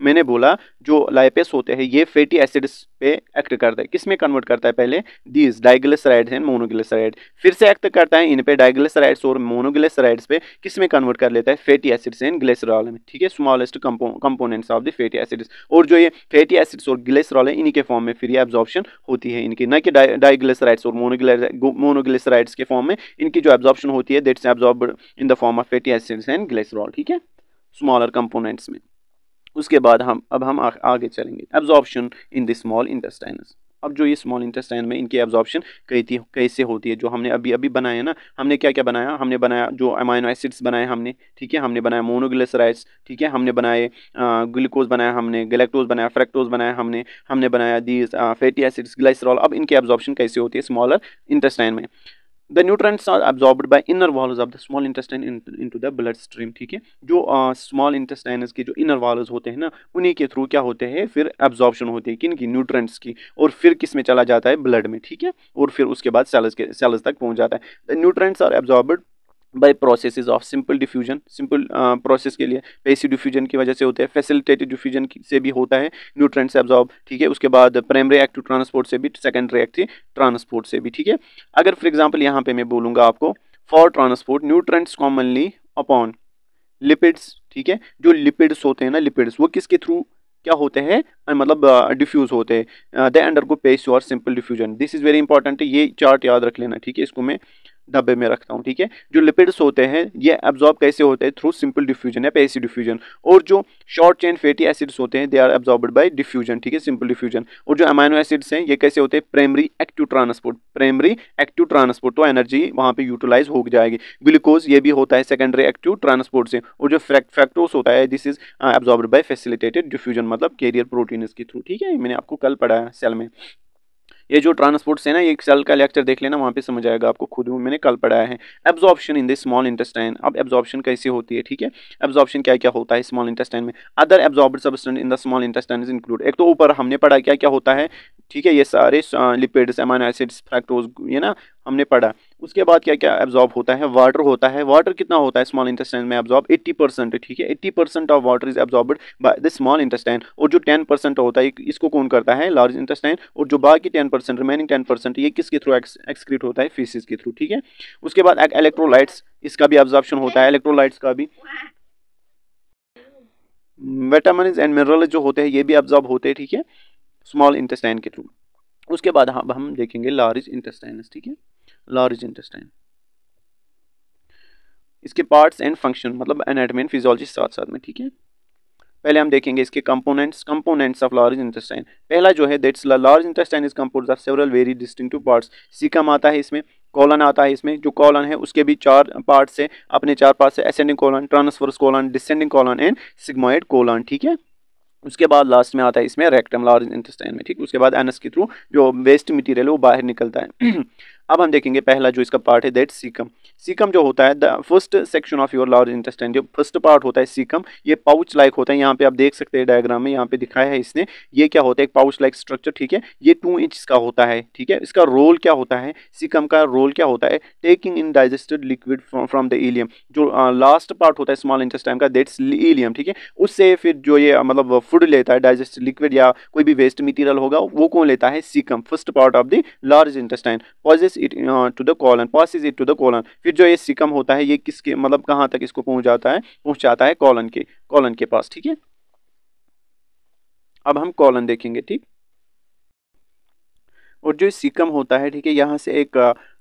Speaker 1: मैंने बोला जो लाइपेस होते हैं ये फैटी एसिड्स पे एक्ट करता है, किस में कन्वर्ट करता है? पहले दीज डाइग्लिसराइड्स एंड मोनोग्लिसराइड, फिर से एक्ट करता है इन पे डाइग्लिसराइड्स और मोनोग्लिसराइड्स पे, किस में कन्वर्ट कर लेता है? फैटी एसिड्स एंड ग्लिसरॉल में, ठीक है, smallest components of the fatty acids. और जो ये फैटी एसिड्स और ग्लिसरॉल है इन्हीं के फॉर्म में फिर ये एब्जॉर्प्शन होती है इनकी, न कि डाइग्लिसराइड्स और मोनोग्लिसराइड्स के फॉर्म में इनकी जो एब्जॉर्प्शन होती है that's absorbed in the form of fatty acids and glycerol, ठीक है, स्मॉलर कंपोनेंट्स में। उसके बाद हम आगे चलेंगे absorption in the small intestines. अब जो ये स्मॉल इंटेस्टाइन में इनकी एब्जॉर्प्शन कैसे होती है, जो हमने अभी अभी बनाया ना, हमने क्या क्या बनाया? हमने बनाया जो अमाइनो एसिड्स बनाए हमने, ठीक है, हमने बनाया मोनोग्लिसराइड्स, ठीक है, हमने बनाए ग्लूकोज बनाया हमने, गैलेक्टोज बनाया, फ्रैक्टोज बनाया हमने बनाया दीज फैटी एसिड्स, ग्लाइसरॉल। अब इनकी एब्जॉर्प्शन कैसे होती है स्मॉलर इंटेस्टाइन में? The nutrients are absorbed by inner walls of the small intestine into the blood stream, ठीक है। जो स्मॉल इंटेस्टाइन्स की जो इनर वॉल्स होते हैं ना, उन्हीं के थ्रू क्या होते हैं? फिर एब्जॉर्प्शन होती है किन की? न्यूट्रेंट्स की। और फिर किस में चला जाता है? ब्लड में, ठीक है। और फिर उसके बाद सेल्स तक पहुंच जाता है। The nutrients are absorbed by processes of simple diffusion, simple process के लिए पैसिव डिफ्यूजन की वजह से होते हैं, फैसिलिटेटेड डिफ्यूजन से भी होता है न्यूट्रेंट्स एब्जॉर्ब, ठीक है। उसके बाद प्राइमरी एक्टिव ट्रांसपोर्ट से भी, सेकेंडरी एक्टिव ट्रांसपोर्ट से भी, ठीक है। अगर फॉर एग्जांपल यहाँ पे मैं बोलूँगा आपको, for transport nutrients commonly upon lipids, ठीक है। जो लिपिड्स होते हैं ना, लिपिड्स वो किसके थ्रू क्या होते हैं, मतलब डिफ्यूज होते हैं, दे अंडरगो पैसिव और simple diffusion. This is very important, ये चार्ट याद रख लेना, ठीक है। इसको मैं डब्बे में रखता हूँ, ठीक है। जो लिपिड्स होते हैं ये एब्जॉर्ब कैसे होते हैं, थ्रू सिंपल डिफ्यूजन या पैसिव डिफ्यूजन। और जो शॉर्ट चेन फैटी एसिड्स होते हैं they are absorbed by diffusion, ठीक है, सिंपल डिफ्यूजन। और जो अमाइनो एसिड्स हैं ये कैसे होते हैं, primary active transport, primary active transport, तो एनर्जी वहाँ पे यूटिलाइज हो जाएगी। ग्लूकोज ये भी होता है सेकेंडरी एक्टिव ट्रांसपोर्ट से। और जो फ्रैक्टोज होता है this is absorbed bye facilitated diffusion, मतलब कैरियर प्रोटीन के थ्रू, ठीक है। मैंने आपको कल पढ़ाया सेल में। ये जो ट्रांसपोर्ट्स है ना, ये सेल का लेक्चर देख लेना, वहाँ पे समझ आएगा आपको, खुद मैंने कल पढ़ाया है। Absorption in the small intestine, अब एब्जॉर्प्शन कैसे होती है, ठीक है। एब्जॉर्प्शन क्या क्या होता है स्मॉल इंटेस्टाइन में। Other absorbed substance in the small intestine is include, एक तो ऊपर हमने पढ़ा क्या क्या होता है, ठीक है, ये सारे लिपिड्स, अमाइनो एसिड्स, फ्रैक्टोज, ये ना हमने पढ़ा। उसके बाद क्या क्या एब्जॉर्ब होता है, वाटर होता है। वाटर कितना होता है स्मॉल इंटेस्टाइन में एब्जॉर्ब, 80%, ठीक है। 80% of water is absorbed by the small intestine. और जो 10% होता है इसको कौन करता है, लार्ज इंटेस्टाइन। और जो बाकी 10%, रिमेनिंग 10% ये किसके थ्रू एक्सक्रीट होता है, फीसिस के थ्रू, ठीक है। उसके बाद इलेक्ट्रोलाइट्स, इसका भी एब्जॉर्प्शन होता है, इलेक्ट्रोलाइट्स का भी। विटामिन एंड मिनरल जो होते हैं ये भी एब्जॉर्ब होते हैं, ठीक है, स्मॉल इंटेस्टाइन के थ्रू। उसके बाद हम देखेंगे लार्ज इंटेस्टाइन, ठीक है, लार्ज इंटेस्टाइन। इसके पार्ट्स एंड फंक्शन, मतलब एनाटॉमी एंड फिजियोलॉजी साथ साथ में, ठीक है। पहले हम देखेंगे इसके कंपोनेंट्स ऑफ लार्ज इंटेस्टाइन। पहला जो है that's large intestine is composed of several very distinctive parts. Caecum आता है इसमें, कॉलन आता है इसमें। जो कॉलन है उसके भी 4 पार्ट्स है, अपने 4 पार्ट्स है, ascending colon, transverse colon, descending colon and sigmoid colon, ठीक है। उसके बाद लास्ट में आता है इसमें रेक्टम, लार्ज इंटेस्टाइन में, ठीक। उसके बाद एनस के थ्रू जो वेस्ट मटेरियल है वो बाहर निकलता है। अब हम देखेंगे पहला जो इसका पार्ट है दैट सीकम। सीकम जो होता है the first section of your large intestine, जो फर्स्ट पार्ट होता है सीकम, ये पाउच लाइक होता है। यहाँ पे आप देख सकते हैं डायग्राम में, यहाँ पे दिखाया है इसने, ये क्या होता है, एक पाउच लाइक स्ट्रक्चर, ठीक है। ये 2 इंच का होता है, ठीक है। इसका रोल क्या होता है, सीकम का रोल क्या होता है, taking in digested liquid from the ilium. जो लास्ट पार्ट होता है स्मॉल इंटेस्टाइन का दैट्स इलियम, ठीक है। उससे फिर जो ये मतलब फूड लेता है, डाइजेस्टेड लिक्विड या कोई भी वेस्ट मटेरियल होगा, वो कौन लेता है, caecum, first part of the large intestine. Passes it to the colon, passes it to the colon. फिर जो ये सीकम होता है ये किसके, मतलब कहाँ तक इसको पहुंचाता है कॉलन के पास, ठीक है। अब हम कॉलन देखेंगे, ठीक। और जो सीकम होता है, ठीक है, यहाँ से एक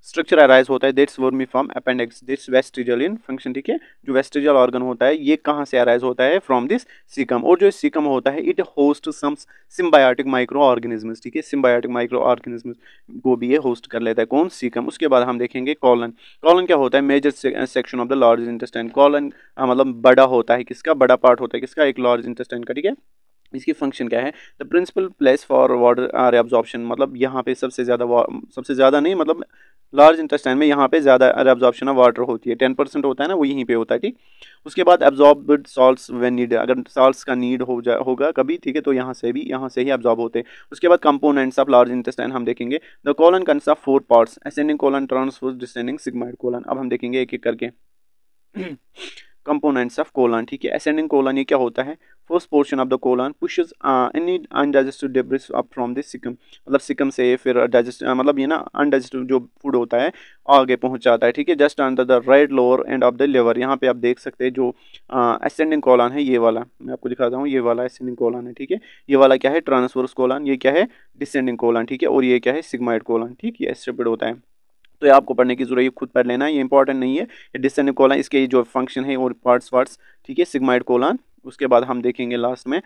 Speaker 1: स्ट्रक्चर अराइज होता है that's vermiform appendix, this vestigial in function, ठीक है। जो वेस्टिजियल ऑर्गन होता है ये कहाँ से अराइज होता है, फ्रॉम दिस सीकम। और जो सीकम होता है it host some symbiotic microorganisms, ठीक है। सिम्बायोटिक माइक्रो ऑर्गेनिजम्स को भी ये होस्ट कर लेता है, कौन, सीकम। उसके बाद हम देखेंगे कॉलन। कॉलन क्या होता है, major section of the large intestine. Colon मतलब बड़ा होता है, किसका, बड़ा पार्ट होता है किसका, एक लार्ज इंटेस्टाइन का, ठीक है। इसकी फंक्शन क्या है, the principal place for water absorption, मतलब यहाँ पे सबसे ज़्यादा नहीं, मतलब लार्ज इंटेस्टाइन में यहाँ पे ज़्यादा एब्जॉर्प्शन ऑफ वाटर होती है, 10% होता है ना, वो यहीं पे होता है, ठीक। उसके बाद एब्जॉर्ब्ड सॉल्ट्स व्हेन नीड, अगर सॉल्ट्स का नीड होगा कभी, ठीक है, तो यहाँ से ही एब्जॉर्ब होते हैं। उसके बाद कंपोनेंट्स ऑफ लार्ज इंटेस्टाइन हम देखेंगे। The colon consist of 4 parts, ascending colon, transverse, descending, sigmoid colon. अब हम देखेंगे एक एक करके कंपोनेंट्स ऑफ कोलन, ठीक है। असेंडिंग कोलन ये क्या होता है, first portion of the colon pushes any undigested debris up from this caecum, मतलब सीकम से फिर डाइजेस्ट मतलब ये ना अनडाइजेस्टेड जो फूड होता है आगे पहुंच जाता है, ठीक है, just under the right lower end of the liver. यहाँ पे आप देख सकते हैं जो असेंडिंग कोलन है, ये वाला मैं आपको दिखाता हूँ, ये वाला असेंडिंग कोलन है, ठीक है। ये वाला क्या है, ट्रांसवर्स कोलन, ये क्या है, डिसेंडिंग कोलन, ठीक है। और ये क्या है, सिग्मोइड कोलन, ठीक, ये सेपरेट होता है। तो ये आपको पढ़ने की जरूरत है, खुद पढ़ लेना, ये इंपॉर्टेंट नहीं है। ये डिसेंडिंग कोलन, इसके जो फंक्शन है और पार्ट्स, ठीक है, सिग्मोइड कोलन। उसके बाद हम देखेंगे लास्ट में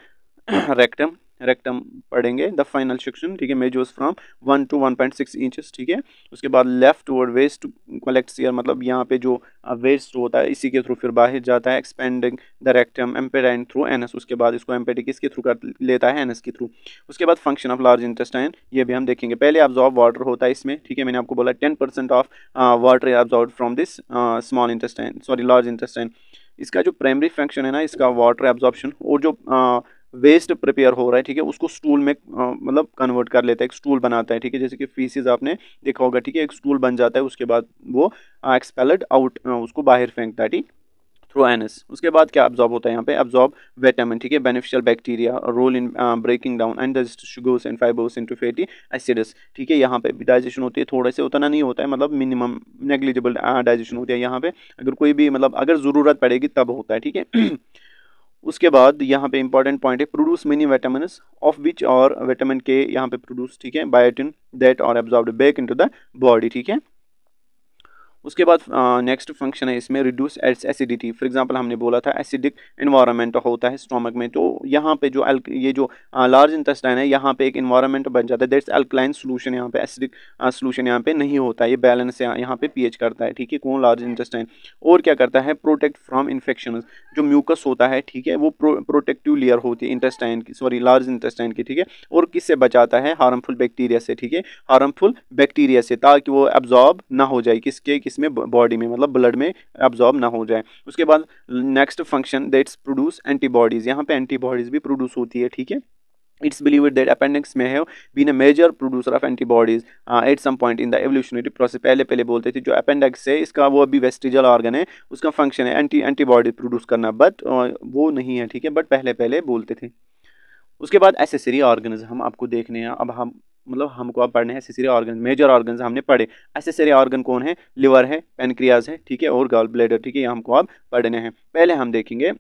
Speaker 1: रेक्टम पढ़ेंगे, द फाइनल सेक्शन, ठीक है, मेजर्स फ्रॉम 1 to 1.6 इंचेस, ठीक है। उसके बाद left toward waste collects here, मतलब यहाँ पे जो वेस्ट होता है इसी के थ्रू फिर बाहर जाता है, एक्सपेंडिंग द रेक्टम एम्पेडाइन थ्रू एनस। उसके बाद इसको एम्पेडिक किसके थ्रू कर लेता है, एनस के थ्रू। उसके बाद फंक्शन ऑफ लार्ज इंटेस्टाइन ये भी हम देखेंगे। पहले एब्जॉर्ब वाटर होता है इसमें, ठीक है, मैंने आपको बोला 10% of water absorb from this small intestine, sorry large intestine. इसका जो प्राइमरी फंक्शन है ना, इसका वाटर एब्जॉर्प्शन, और जो वेस्ट प्रिपेयर हो रहा है, ठीक है, उसको स्टूल में मतलब कन्वर्ट कर लेता है, एक स्टूल बनाता है, ठीक है, जैसे कि फीसिस आपने देखा होगा, ठीक है, एक स्टूल बन जाता है, उसके बाद वो एक्सपेल्ड आउट, उसको बाहर फेंकता है, ठीक, थ्रू एनस। उसके बाद क्या अब्जॉर्ब होता है यहाँ पे, अब्जॉर्ब विटामिन, ठीक है, beneficial bacteria, role in breaking down and sugars and fibres into fatty acids, ठीक है, यहाँ पे भी डाइजेशन होती है, थोड़े से उतना नहीं होता है, मतलब मिनिमम नेग्लिजिबल डाइजेशन होती है यहाँ पे, अगर कोई भी मतलब अगर ज़रूरत पड़ेगी तब होता है, ठीक है। उसके बाद यहाँ पे इंपॉर्टेंट पॉइंट है, produce many vitamin of which और विटामिन के यहाँ पे प्रोड्यूस, ठीक है, बायोटिन दैट और absorbed back into the body, ठीक है। उसके बाद नेक्स्ट फंक्शन है इसमें रिड्यूस एसिडिटी। फॉर एग्जांपल हमने बोला था एसिडिक इन्वायरमेंट होता है स्टोमक में, तो यहाँ पे जो ये जो लार्ज इंटेस्टाइन है, यहाँ पे एक इन्वायरमेंट बन जाता है, दैट्स अल्कलाइन सोल्यूशन, यहाँ पे एसिडिक सोल्यूशन यहाँ पे नहीं होता है, ये बैलेंस यहाँ पे पीएच करता है, ठीक है, कौन, लार्ज इंटेस्टाइन। और क्या करता है, प्रोटेक्ट फ्रॉम इन्फेक्शन, जो म्यूकस होता है, ठीक है, वो प्रोटेक्टिव लेयर होती है इंटेस्टाइन की, सॉरी लार्ज इंटेस्टाइन की, ठीक है, और किससे बचाता है, हार्मफुल बैक्टीरिया से, ठीक है, हार्मफुल बैक्टीरिया से, ताकि वो एब्जॉर्ब ना हो जाए किसके, किसमें, बॉडी में, मतलब ब्लड में एब्जॉर्ब ना हो जाए। उसके बाद next function that's produce antibodies, यहाँ पे एंटीबॉडीज भी प्रोड्यूस होती है, ठीक है। It's believed that appendix may have been a major producer of antibodies at some point in the evolutionary process। पहले बोलते थे जो अपेंडिक्स है इसका वो अभी वेस्टिजल ऑर्गन है, उसका फंक्शन है एंटीबॉडी प्रोड्यूस करना, बट वो नहीं है, ठीक है, बट पहले बोलते थे। उसके बाद एसेसरी ऑर्गन्स हम आपको देखने हैं, अब हम मतलब हमको अब पढ़ने हैं एसेसरी ऑर्गन, मेजर ऑर्गन्स हमने पढ़े, एसेसरी ऑर्गन कौन है, लिवर है, पेनक्रियाज है, ठीक है, और गॉल ब्लैडर, ठीक है, ये हमको अब पढ़ने हैं। पहले हम देखेंगे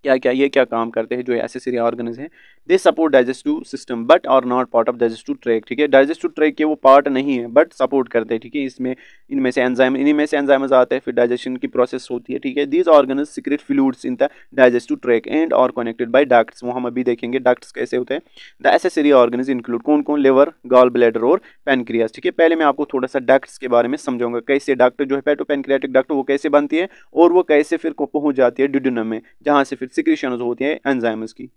Speaker 1: क्या क्या ये क्या काम करते हैं जो एसेसरी ऑर्गन्स हैं। They support digestive system but और not part of digestive track, ठीक है, डाइजेस्टिव ट्रैक के वो पार्ट नहीं है बट सपोर्ट करते हैं, ठीक है, इसमें इनमें से एंजाइम, इन्हीं में से एंजाइम्स आते हैं, फिर डाइजेशन की प्रोसेस होती है, ठीक है। These organs secret fluids in the digestive track and और कनेक्टेड बाय डक्ट्स, वो हम अभी देखेंगे डक्ट्स कैसे होते हैं। द एसेसरी ऑर्गन्स इंक्लूड कौन कौन, लिवर, गॉल ब्लैडर और पेनक्रियाज, ठीक है। पहले मैं आपको थोड़ा सा डक्ट्स के बारे में समझाऊंगा, कैसे डक्ट जो है हेपेटोपेनक्रियाटिक डक्ट वो कैसे बनती है और वो कैसे फिर को पहुंच जाती है ड्यूडेनम में, जहां से फिर सिक्रीशंस होती है एंजाइम्स की।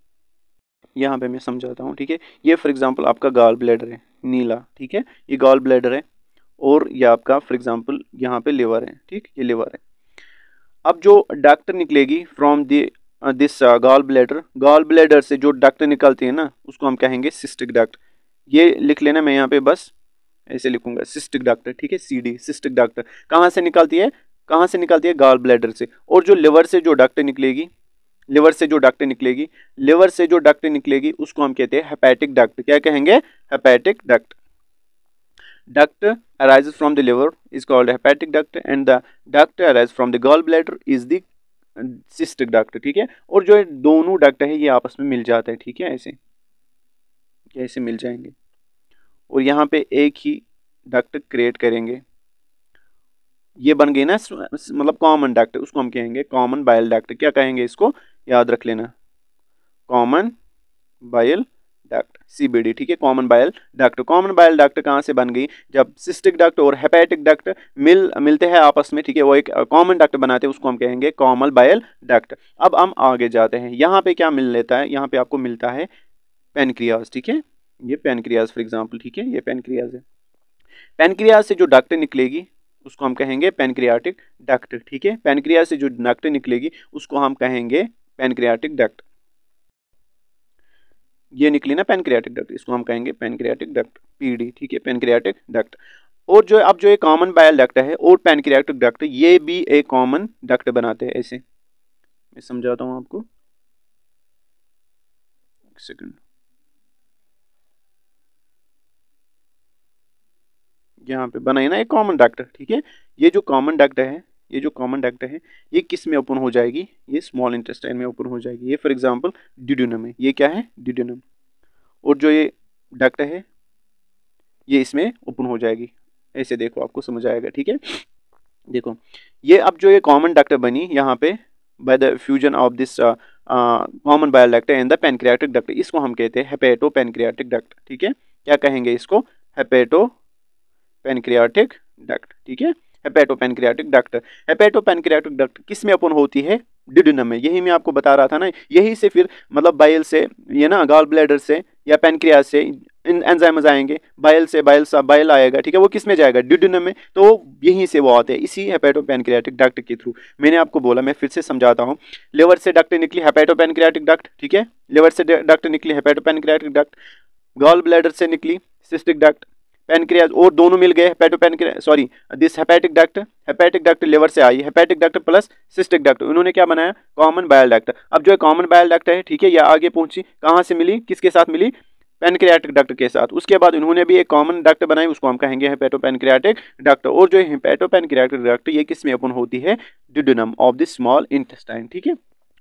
Speaker 1: यहाँ पे मैं समझाता हूँ, ठीक है। ये फॉर एग्जांपल आपका गॉल ब्लैडर है नीला, ठीक है, ये गॉल ब्लैडर है, और ये आपका फॉर एग्जांपल यहाँ पे लिवर है, ठीक, ये लिवर है। अब जो डक्ट निकलेगी फ्रॉम दिस गॉल ब्लैडर से जो डक्ट निकलती है ना, उसको हम कहेंगे सिस्टिक डक्ट। ये लिख लेना, मैं यहाँ पे बस ऐसे लिखूंगा सिस्टिक डक्ट, ठीक है, CD सिस्टिक डक्ट। कहाँ से निकलती है, कहाँ से निकलती है, गॉल ब्लैडर से। और जो लिवर से जो डक्ट निकलेगी, लिवर से जो डक्ट निकलेगी उसको हम कहते हैं हेपेटिक डक्ट। क्या कहेंगे, hepatic duct. Duct arises from the liver is called hepatic duct and the duct arises from the gallbladder is the cystic duct, ठीक है। और जो दोनों डक्ट है ये आपस में मिल जाते हैं, ठीक है, ऐसे मिल जाएंगे और यहाँ पे एक ही डक्ट क्रिएट करेंगे, ये बन गई ना मतलब कॉमन डक्ट, उसको हम कहेंगे कॉमन बाइल डक्ट। क्या कहेंगे इसको, याद रख लेना, कॉमन बाइल डक्ट, CBD, ठीक है, common bile duct. Common bile duct कहाँ से बन गई, जब सिस्टिक डक्ट और हेपेटिक डक्ट मिलते हैं आपस में, ठीक है, वो एक कॉमन डक्ट बनाते हैं, उसको हम कहेंगे कॉमन बाइल डक्ट। अब हम आगे जाते हैं, यहाँ पे क्या मिल लेता है, यहाँ पे आपको मिलता है पेनक्रियाज, ठीक है, ये पेनक्रियाज फॉर एग्जाम्पल, ठीक है, ये पेनक्रियाज है। पेनक्रियाज से जो डक्ट निकलेगी उसको हम कहेंगे पेनक्रियाटिक डक्ट, ठीक है, पेनक्रियाज से जो डक्ट निकलेगी उसको हम कहेंगे पेनक्रियाटिक डक्ट। ये निकली ना पेनक्रियाटिक डक्ट, इसको हम कहेंगे पेनक्रियाटिक डक्ट, PD, ठीक है, पेनक्रियाटिक डक्ट। और जो अब जो एक कॉमन बाइल डक्ट है और पेनक्रियाटिक डक्ट, ये भी एक कॉमन डक्ट बनाते हैं। ऐसे मैं समझाता हूं आपको, एक सेकंड, यहाँ पे बनाई ना एक कॉमन डक्ट, ठीक है। ये जो कॉमन डक्ट है ये किस में ओपन हो जाएगी, ये स्मॉल इंटेस्टाइन में ओपन हो जाएगी, ये फॉर एग्जांपल ड्यूडेनम है, ये क्या है, ड्यूडेनम। और जो ये डक्ट है ये इसमें ओपन हो जाएगी, ऐसे देखो आपको समझ आएगा, ठीक है। देखो ये अब जो ये कॉमन डक्ट बनी यहाँ पे by the fusion of this common bile duct and the pancreatic duct, इसको हम कहते हैं हेपेटो पेनक्रियाटिक डक्ट, ठीक है। क्या कहेंगे इसको, हेपेटो पेनक्रियाटिक डक्ट, ठीक है, hepato pancreatic duct. Hepato pancreatic duct किस में ओपन होती है, ड्यूडेनम में। यही मैं आपको बता रहा था ना, यही से फिर मतलब बाइल से, ये ना गॉल ब्लैडर से या पेनक्रियाज से एंजाइम्स आएंगे, बाइल आएगा, ठीक है, वो किस में जाएगा, ड्यूडेनम में, तो यहीं से वो आते हैं इसी हेपेटोपैनक्रियाटिक डक्ट के थ्रू। मैंने आपको बोला, मैं फिर से समझाता हूँ, लिवर से डक्ट निकली हेपेटोपैनक्रियाटिक डक्ट, ठीक है, लिवर से डक्ट निकली हेपेटोपैनक्रियाटिक डक्ट, गॉल ब्लैडर से निकली सिस्टिक डक्ट, पैनक्रियाज, और दोनों मिल गए hepatopancreatic sorry this hepatic duct liver से आई, hepatic duct plus cystic duct, उन्होंने क्या बनाया, कॉमन बाइल डक्ट। अब जो कॉमन बाइल डक्ट है, ठीक है, या आगे पहुंची, कहां से मिली, किसके साथ मिली, पैनक्रियाटिक डक्ट के साथ। उसके बाद उन्होंने भी एक कॉमन डक्ट बनाई, उसको हम कहेंगे हेपेटोपैनक्रियाटिक डक्ट। और जो हेपेटोपैनक्रियाटिक डक्ट ये किस में ओपन होती है, duodenum of the small intestine, ठीक है।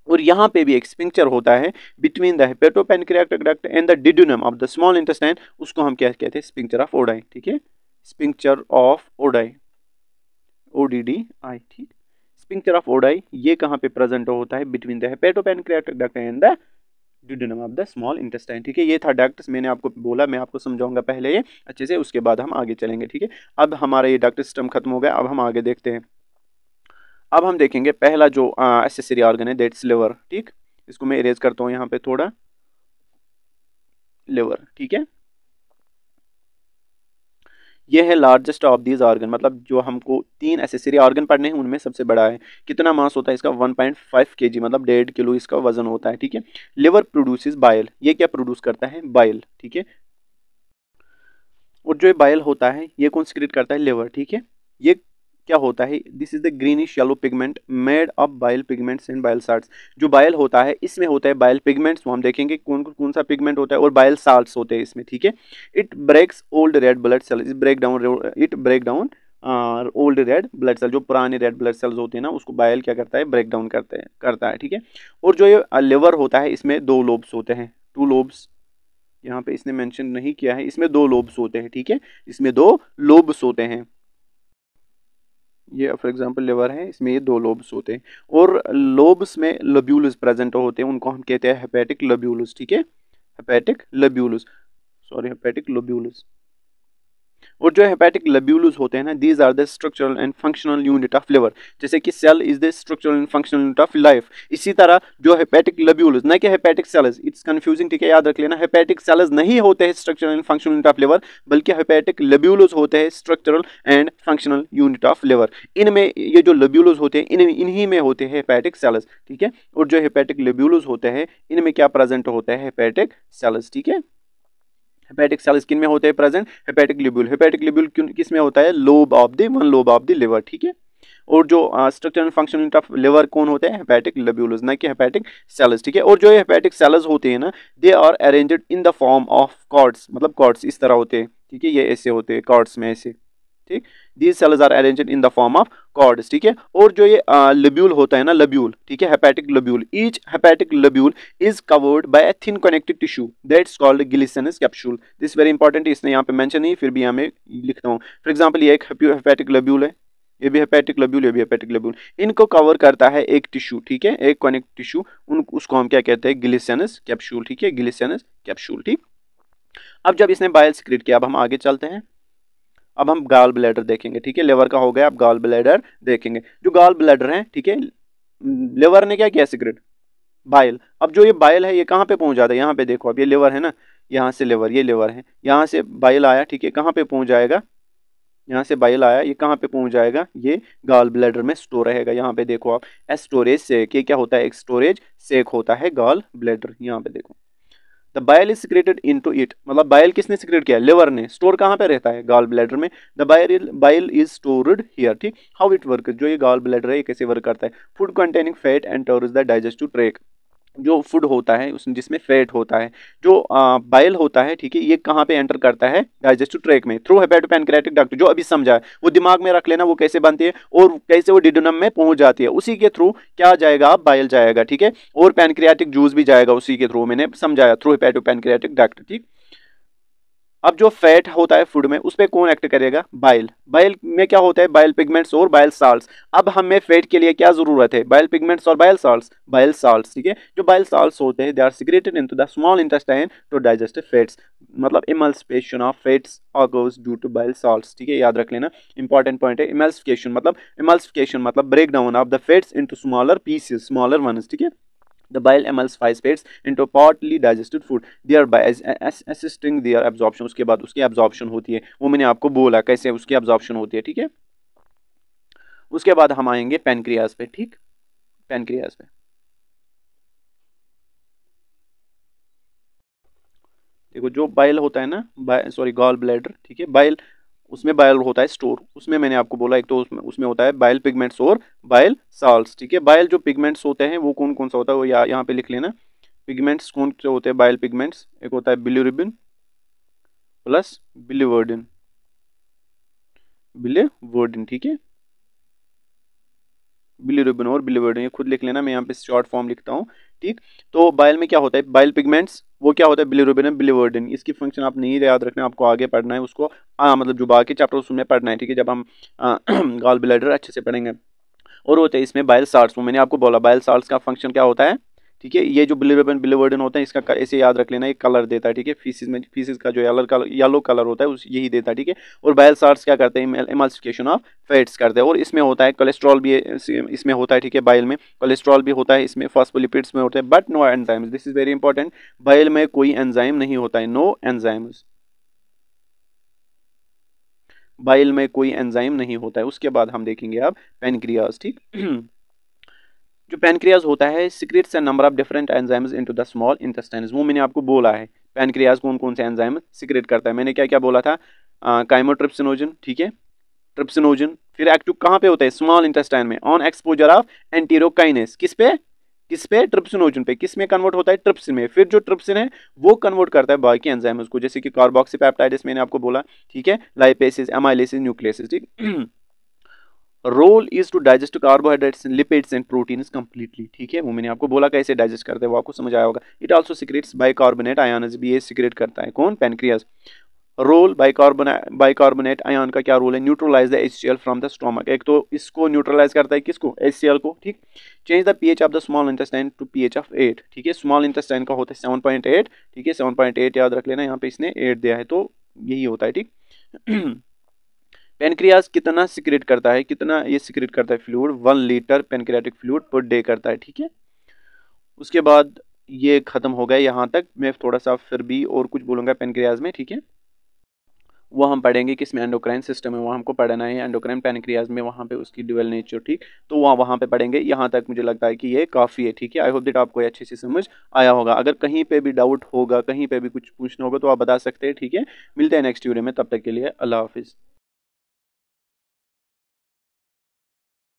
Speaker 1: और यहाँ पे भी एक स्पिंक्चर होता है between the hepatopancreatic duct and the duodenum of the small intestine, उसको हम क्या कहते हैं, स्पिंक्चर ऑफ ओडाई, ठीक है, स्पिंक्चर ऑफ ओडाई, ODDI, ठीक। स्पिंक्चर ऑफ ओडाई ये कहाँ पे प्रेजेंट होता है, between the hepatopancreatic duct and the duodenum of the small intestine, ठीक है। ये था डक्ट्स, मैंने आपको बोला मैं आपको समझाऊंगा पहले ये अच्छे से, उसके बाद हम आगे चलेंगे, ठीक है। अब हमारा ये डक्ट सिस्टम खत्म हो गया, अब हम आगे देखते हैं। अब हम देखेंगे पहला जो एसेसरी ऑर्गन है, दैट्स लिवर, ठीक। इसको मैं इरेज करता हूँ यहाँ पे थोड़ा, लिवर, ठीक है। ये है लार्जेस्ट ऑफ दीज ऑर्गन, मतलब जो हमको 3 एसेसरी ऑर्गन पढ़ने हैं उनमें सबसे बड़ा है। कितना मास होता है इसका, 1.5 kg, मतलब 1.5 किलो इसका वजन होता है, ठीक है। लिवर प्रोड्यूसेस बाइल, ये क्या प्रोड्यूस करता है, बाइल, ठीक है। और जो बाइल होता है ये कौन सीक्रेट करता है, लिवर, ठीक है। ये क्या होता है, this is the greenish yellow pigment made of bile pigments and bile salts. जो बाइल होता है इसमें होता है बाइल पिगमेंट्स, वो हम देखेंगे कौन कौन सा पिगमेंट होता है, और बाइल साल्ट्स होते हैं इसमें, ठीक है। It breaks old red blood cell, it break down old red blood cell, जो पुराने रेड ब्लड सेल्स होते हैं ना, उसको बाइल क्या करता है, ब्रेक डाउन करता है, ठीक है। और जो ये लिवर होता है इसमें 2 लोब्स होते हैं, 2 लोब्स, यहाँ पे इसने मेंशन नहीं किया है, इसमें 2 लोब्स होते हैं, ठीक है, इसमें 2 लोब्स होते हैं। ये फॉर एग्जांपल लिवर है, इसमें ये 2 लोब्स होते हैं, और लोब्स में लोब्यूल्स प्रेजेंट होते हैं, उनको हम कहते हैं हेपेटिक लोब्यूल्स, ठीक है, हेपेटिक लोब्यूल्स। और जो हेपेटिक लोब्यूल्स होते हैं ना, these are the structural and functional unit of liver, जैसे कि cell is the structural and functional unit of life, इसी तरह जो हेपेटिक लोब्यूल्स, ना कि हेपेटिक सेल्स, इट्स कंफ्यूजिंग, ठीक है, याद रख लेना, हेपेटिक सेल्स नहीं होते हैं structural and functional unit of liver, बल्कि हेपेटिक लोब्यूल्स होते हैं structural and functional unit of liver. इनमें ये जो लोब्यूल्स होते हैं इन्हीं में होते हैं हेपेटिक सेल्स, ठीक है। और जो हेपेटिक लोब्यूल्स होते हैं इनमें क्या प्रेजेंट होता है, हेपेटिक सेल्स, ठीक है। हेपेटिक सेल्स किन में होते हैं प्रेजेंट, हेपेटिक लोब्यूल किस में होता है, लोब ऑफ द लिवर, ठीक है। और जो structure and function unit of liver कौन होते हैं, हेपेटिक लोब्यूल्स, ना कि हेपेटिक सेल्स, ठीक है। और जो ये हेपेटिक सेल्स होते हैं ना, they are arranged in the form of cords, मतलब कॉर्ड्स इस तरह होते हैं, ठीक है, ये ऐसे होते हैं कॉर्ड्स में ऐसे, ठीक। These cells are arranged in the form of cords, ठीक है। और जो ये लोब्यूल होता है ना, लोब्यूल, ठीक है, hepatic lobule, each hepatic lobule is covered by a thin connective tissue that's called Glisson's capsule. This very important, इसने यहाँ पे मेंशन नहीं, फिर भी यहाँ मैं लिखता हूँ। फॉर एग्जांपल ये एक हेपेटिक लोब्यूल है, ये भी हेपेटिक लोब्यूल, ये भी हेपेटिक लोब्यूल, इनको कवर करता है एक टिश्यू, ठीक है, एक कनेक्टिव टिश्यू, उसको हम क्या कहते हैं, गिलिसनस कैप्सूल, ठीक है, गिलिसनस कैप्सूल, ठीक। अब जब इसने बाइल सीक्रेट किया, अब हम आगे चलते हैं। अब हम गॉल ब्लैडर देखेंगे, ठीक है, लिवर का हो गया, अब गॉल ब्लैडर देखेंगे। जो गॉल ब्लैडर है, ठीक है, लिवर ने क्या किया, सीक्रेट बाइल। अब जो ये बाइल है ये कहाँ पे पहुंच जाता है, यहाँ पे देखो, अब ये लिवर है ना, यहाँ से लिवर, ये लिवर है, यहाँ से बाइल आया, ठीक है, कहाँ पे पहुंच जाएगा, यहाँ से बाइल आया, ये कहाँ पे पहुंच जाएगा, ये गॉल ब्लैडर में स्टोर रहेगा। यहाँ पे देखो आप, स्टोरेज सेक, ये क्या होता है, एक स्टोरेज सेक होता है गॉल ब्लैडर, यहाँ पे देखो। The bile is secreted into it, मतलब बाइल किसने सिक्रेट किया, लिवर ने। स्टोर कहाँ पे रहता है, गॉल ब्लैडर में। The bile is stored here, ठीक। हाउ इट वर्क, जो ये गॉल ब्लैडर है ये कैसे वर्क करता है, food containing fat enters the digestive tract, जो फूड होता है उसमें जिसमें फैट होता है, जो बाइल होता है, ठीक है, ये कहाँ पे एंटर करता है, डाइजेस्टिव ट्रैक्ट में, थ्रू हेपेटोपैनक्रियाटिक डक्ट, जो अभी समझा है वो दिमाग में रख लेना, वो कैसे बनती है और कैसे वो डिडोनम में पहुंच जाती है, उसी के थ्रू क्या जाएगा, बाइल जाएगा, ठीक है। और पैनक्रियाटिक जूस भी जाएगा उसी के थ्रू, मैंने समझाया, थ्रू हेपेटोपैनक्रियाटिक डक्ट, ठीक। अब जो फैट होता है फूड में, उस पर कौन एक्ट करेगा, बाइल। बाइल में क्या होता है, बाइल पिगमेंट्स और बाइल साल्ट्स। अब हमें फैट के लिए क्या जरूरत है, बाइल पिगमेंट्स और बाइल साल्ट्स, ठीक है। जो बाइल साल्ट्स होते हैं, they are secreted into the small intestine to digest fats, मतलब emulsification of fats occurs due to bile salts, ठीक है, याद रख लेना, इंपॉर्टेंट पॉइंट है। इमल्सिफिकेशन मतलब break down of the fats into smaller pieces, smaller ones, ठीक है। The bile emulsifies into partly digested food, thereby assisting their absorption. उसके बाद उसकी absorption होती है, वो मैंने आपको बोला कैसे उसकी absorption होती है, ठीक है। उसके बाद हम आएंगे पैनक्रियाज पे, ठीक, पैनक्रियाज पे। देखो जो बाइल होता है ना, सॉरी गॉल ब्लैडर, ठीक है, बाइल, उसमें बाइल होता है स्टोर, उसमें मैंने आपको बोला एक तो उसमें होता है बाइल पिगमेंट्स और बाइल साल्ट्स, ठीक है। बाइल जो पिगमेंट्स होते हैं वो कौन कौन सा होता है, वो यहाँ पे लिख लेना। पिगमेंट्स कौन से होते हैं बाइल पिगमेंट्स, एक होता है बिलिरुबिन प्लस बिलिवर्डिन, बिलिवर्डिन, ठीक है, बिलिरुबिन और बिलिवर्डिन, ये खुद लिख लेना, मैं यहाँ पे शॉर्ट फॉर्म लिखता हूँ, ठीक। तो बाइल में क्या होता है, बाइल पिगमेंट्स वो क्या होता है, बिलिरुबिन और बिलिवर्डिन। इसकी फंक्शन आप नहीं याद रखना, आपको आगे पढ़ना है उसको, मतलब जो बाकी चैप्टर उसमें पढ़ना है, ठीक है, जब हम गॉल ब्लैडर अच्छे से पढ़ेंगे। और होते हैं इसमें बाइल साल्ट्स, वो मैंने आपको बोला बाइल साल्ट्स का फंक्शन क्या होता है, ठीक है। ये जो बिलिरुबिन बिलिवर्डिन होता है इसका ऐसे याद रख लेना, एक कलर देता है, ठीक है, फीसिस में, फीसिस का जो येलो कलर होता है उस यही देता है, ठीक है। और बाइल साल्ट्स क्या करते हैं, एमल्सिफिकेशन ऑफ फैट्स करते हैं। और इसमें होता है कोलेस्ट्रॉल भी, इसमें होता है, ठीक है, बाइल में कोलेस्ट्रॉल भी होता है, इसमें फॉस्फोलिपिड्स में होते हैं, but no enzymes, this is very important, bile में कोई एंजाइम नहीं होता है, नो एंजाइम्स, बाइल में कोई एंजाइम नहीं होता है। उसके बाद हम देखेंगे अब पैनक्रियाज, ठीक। जो पैनक्रियाज होता है secrets a number of different enzymes into the small intestines, वो मैंने आपको बोला है पैनक्रियाज कौन कौन से एंजाइम सीक्रेट करता है। मैंने क्या क्या बोला था, काइमोट्रिप्सिनोजन, ठीक है, ट्रिप्सिनोजन, फिर एक्टिव कहाँ पे होता है, स्मॉल इंटेस्टाइन में, ऑन एक्सपोजर ऑफ एंटीरोकाइनेस, किस पे ट्रिप्सिनोजन पे, किस में कन्वर्ट होता है, ट्रिप्सिन में। फिर जो ट्रिप्सिन है वो कन्वर्ट करता है बाकी एंजाइम्स को, जैसे कि कार्बोक्सीपेप्टाइड्स मैंने आपको बोला, ठीक है, लाइपेसिस, एमाइलेसिस, न्यूक्लियसिस, ठीक। Role is to digest carbohydrates, lipids and proteins completely, ठीक है, वो मैंने आपको बोला कैसे डाइजेस्ट करते हैं, वो आपको समझ आया होगा। It also secrets bicarbonate ions, भी ये सीक्रेट करता है, कौन, पैनक्रियाज। रोल बाइकार्बोनेट आयन का क्या रोल है, neutralise the HCl from the stomach, एक तो इसको न्यूट्रलाइज करता है, किसको, HCl को, ठीक। Change the pH of the small intestine to pH of 8, ठीक है, स्मॉल इंटेस्टाइन का होता है 7.8, ठीक है, 7.8 याद रख लेना, यहाँ पे इसने 8 दिया है तो यही होता है, ठीक। पेनक्रियाज कितना सिक्रेट करता है, कितना ये सिक्रेट करता है fluid, 1 litre pancreatic fluid per day करता है, ठीक है। उसके बाद ये खत्म हो गया यहाँ तक, मैं थोड़ा सा फिर भी और कुछ बोलूँगा पेनक्रियाज में, ठीक है, वो हम पढ़ेंगे किसमें, एंडोक्राइन सिस्टम में, वो हमको पढ़ना है एंडोक्राइन पैनक्रियाज में, वहाँ पे उसकी ड्यूअल नेचर, ठीक, तो वहाँ पे पढ़ेंगे। यहाँ तक मुझे लगता है कि ये काफ़ी है, ठीक है। आई होप दैट आपको अच्छे से समझ आया होगा। अगर कहीं पे भी डाउट होगा, कहीं पे भी कुछ पूछना होगा तो आप बता सकते हैं, ठीक है। मिलते हैं नेक्स्ट वीडियो में, तब तक के लिए अल्लाह हाफिज़।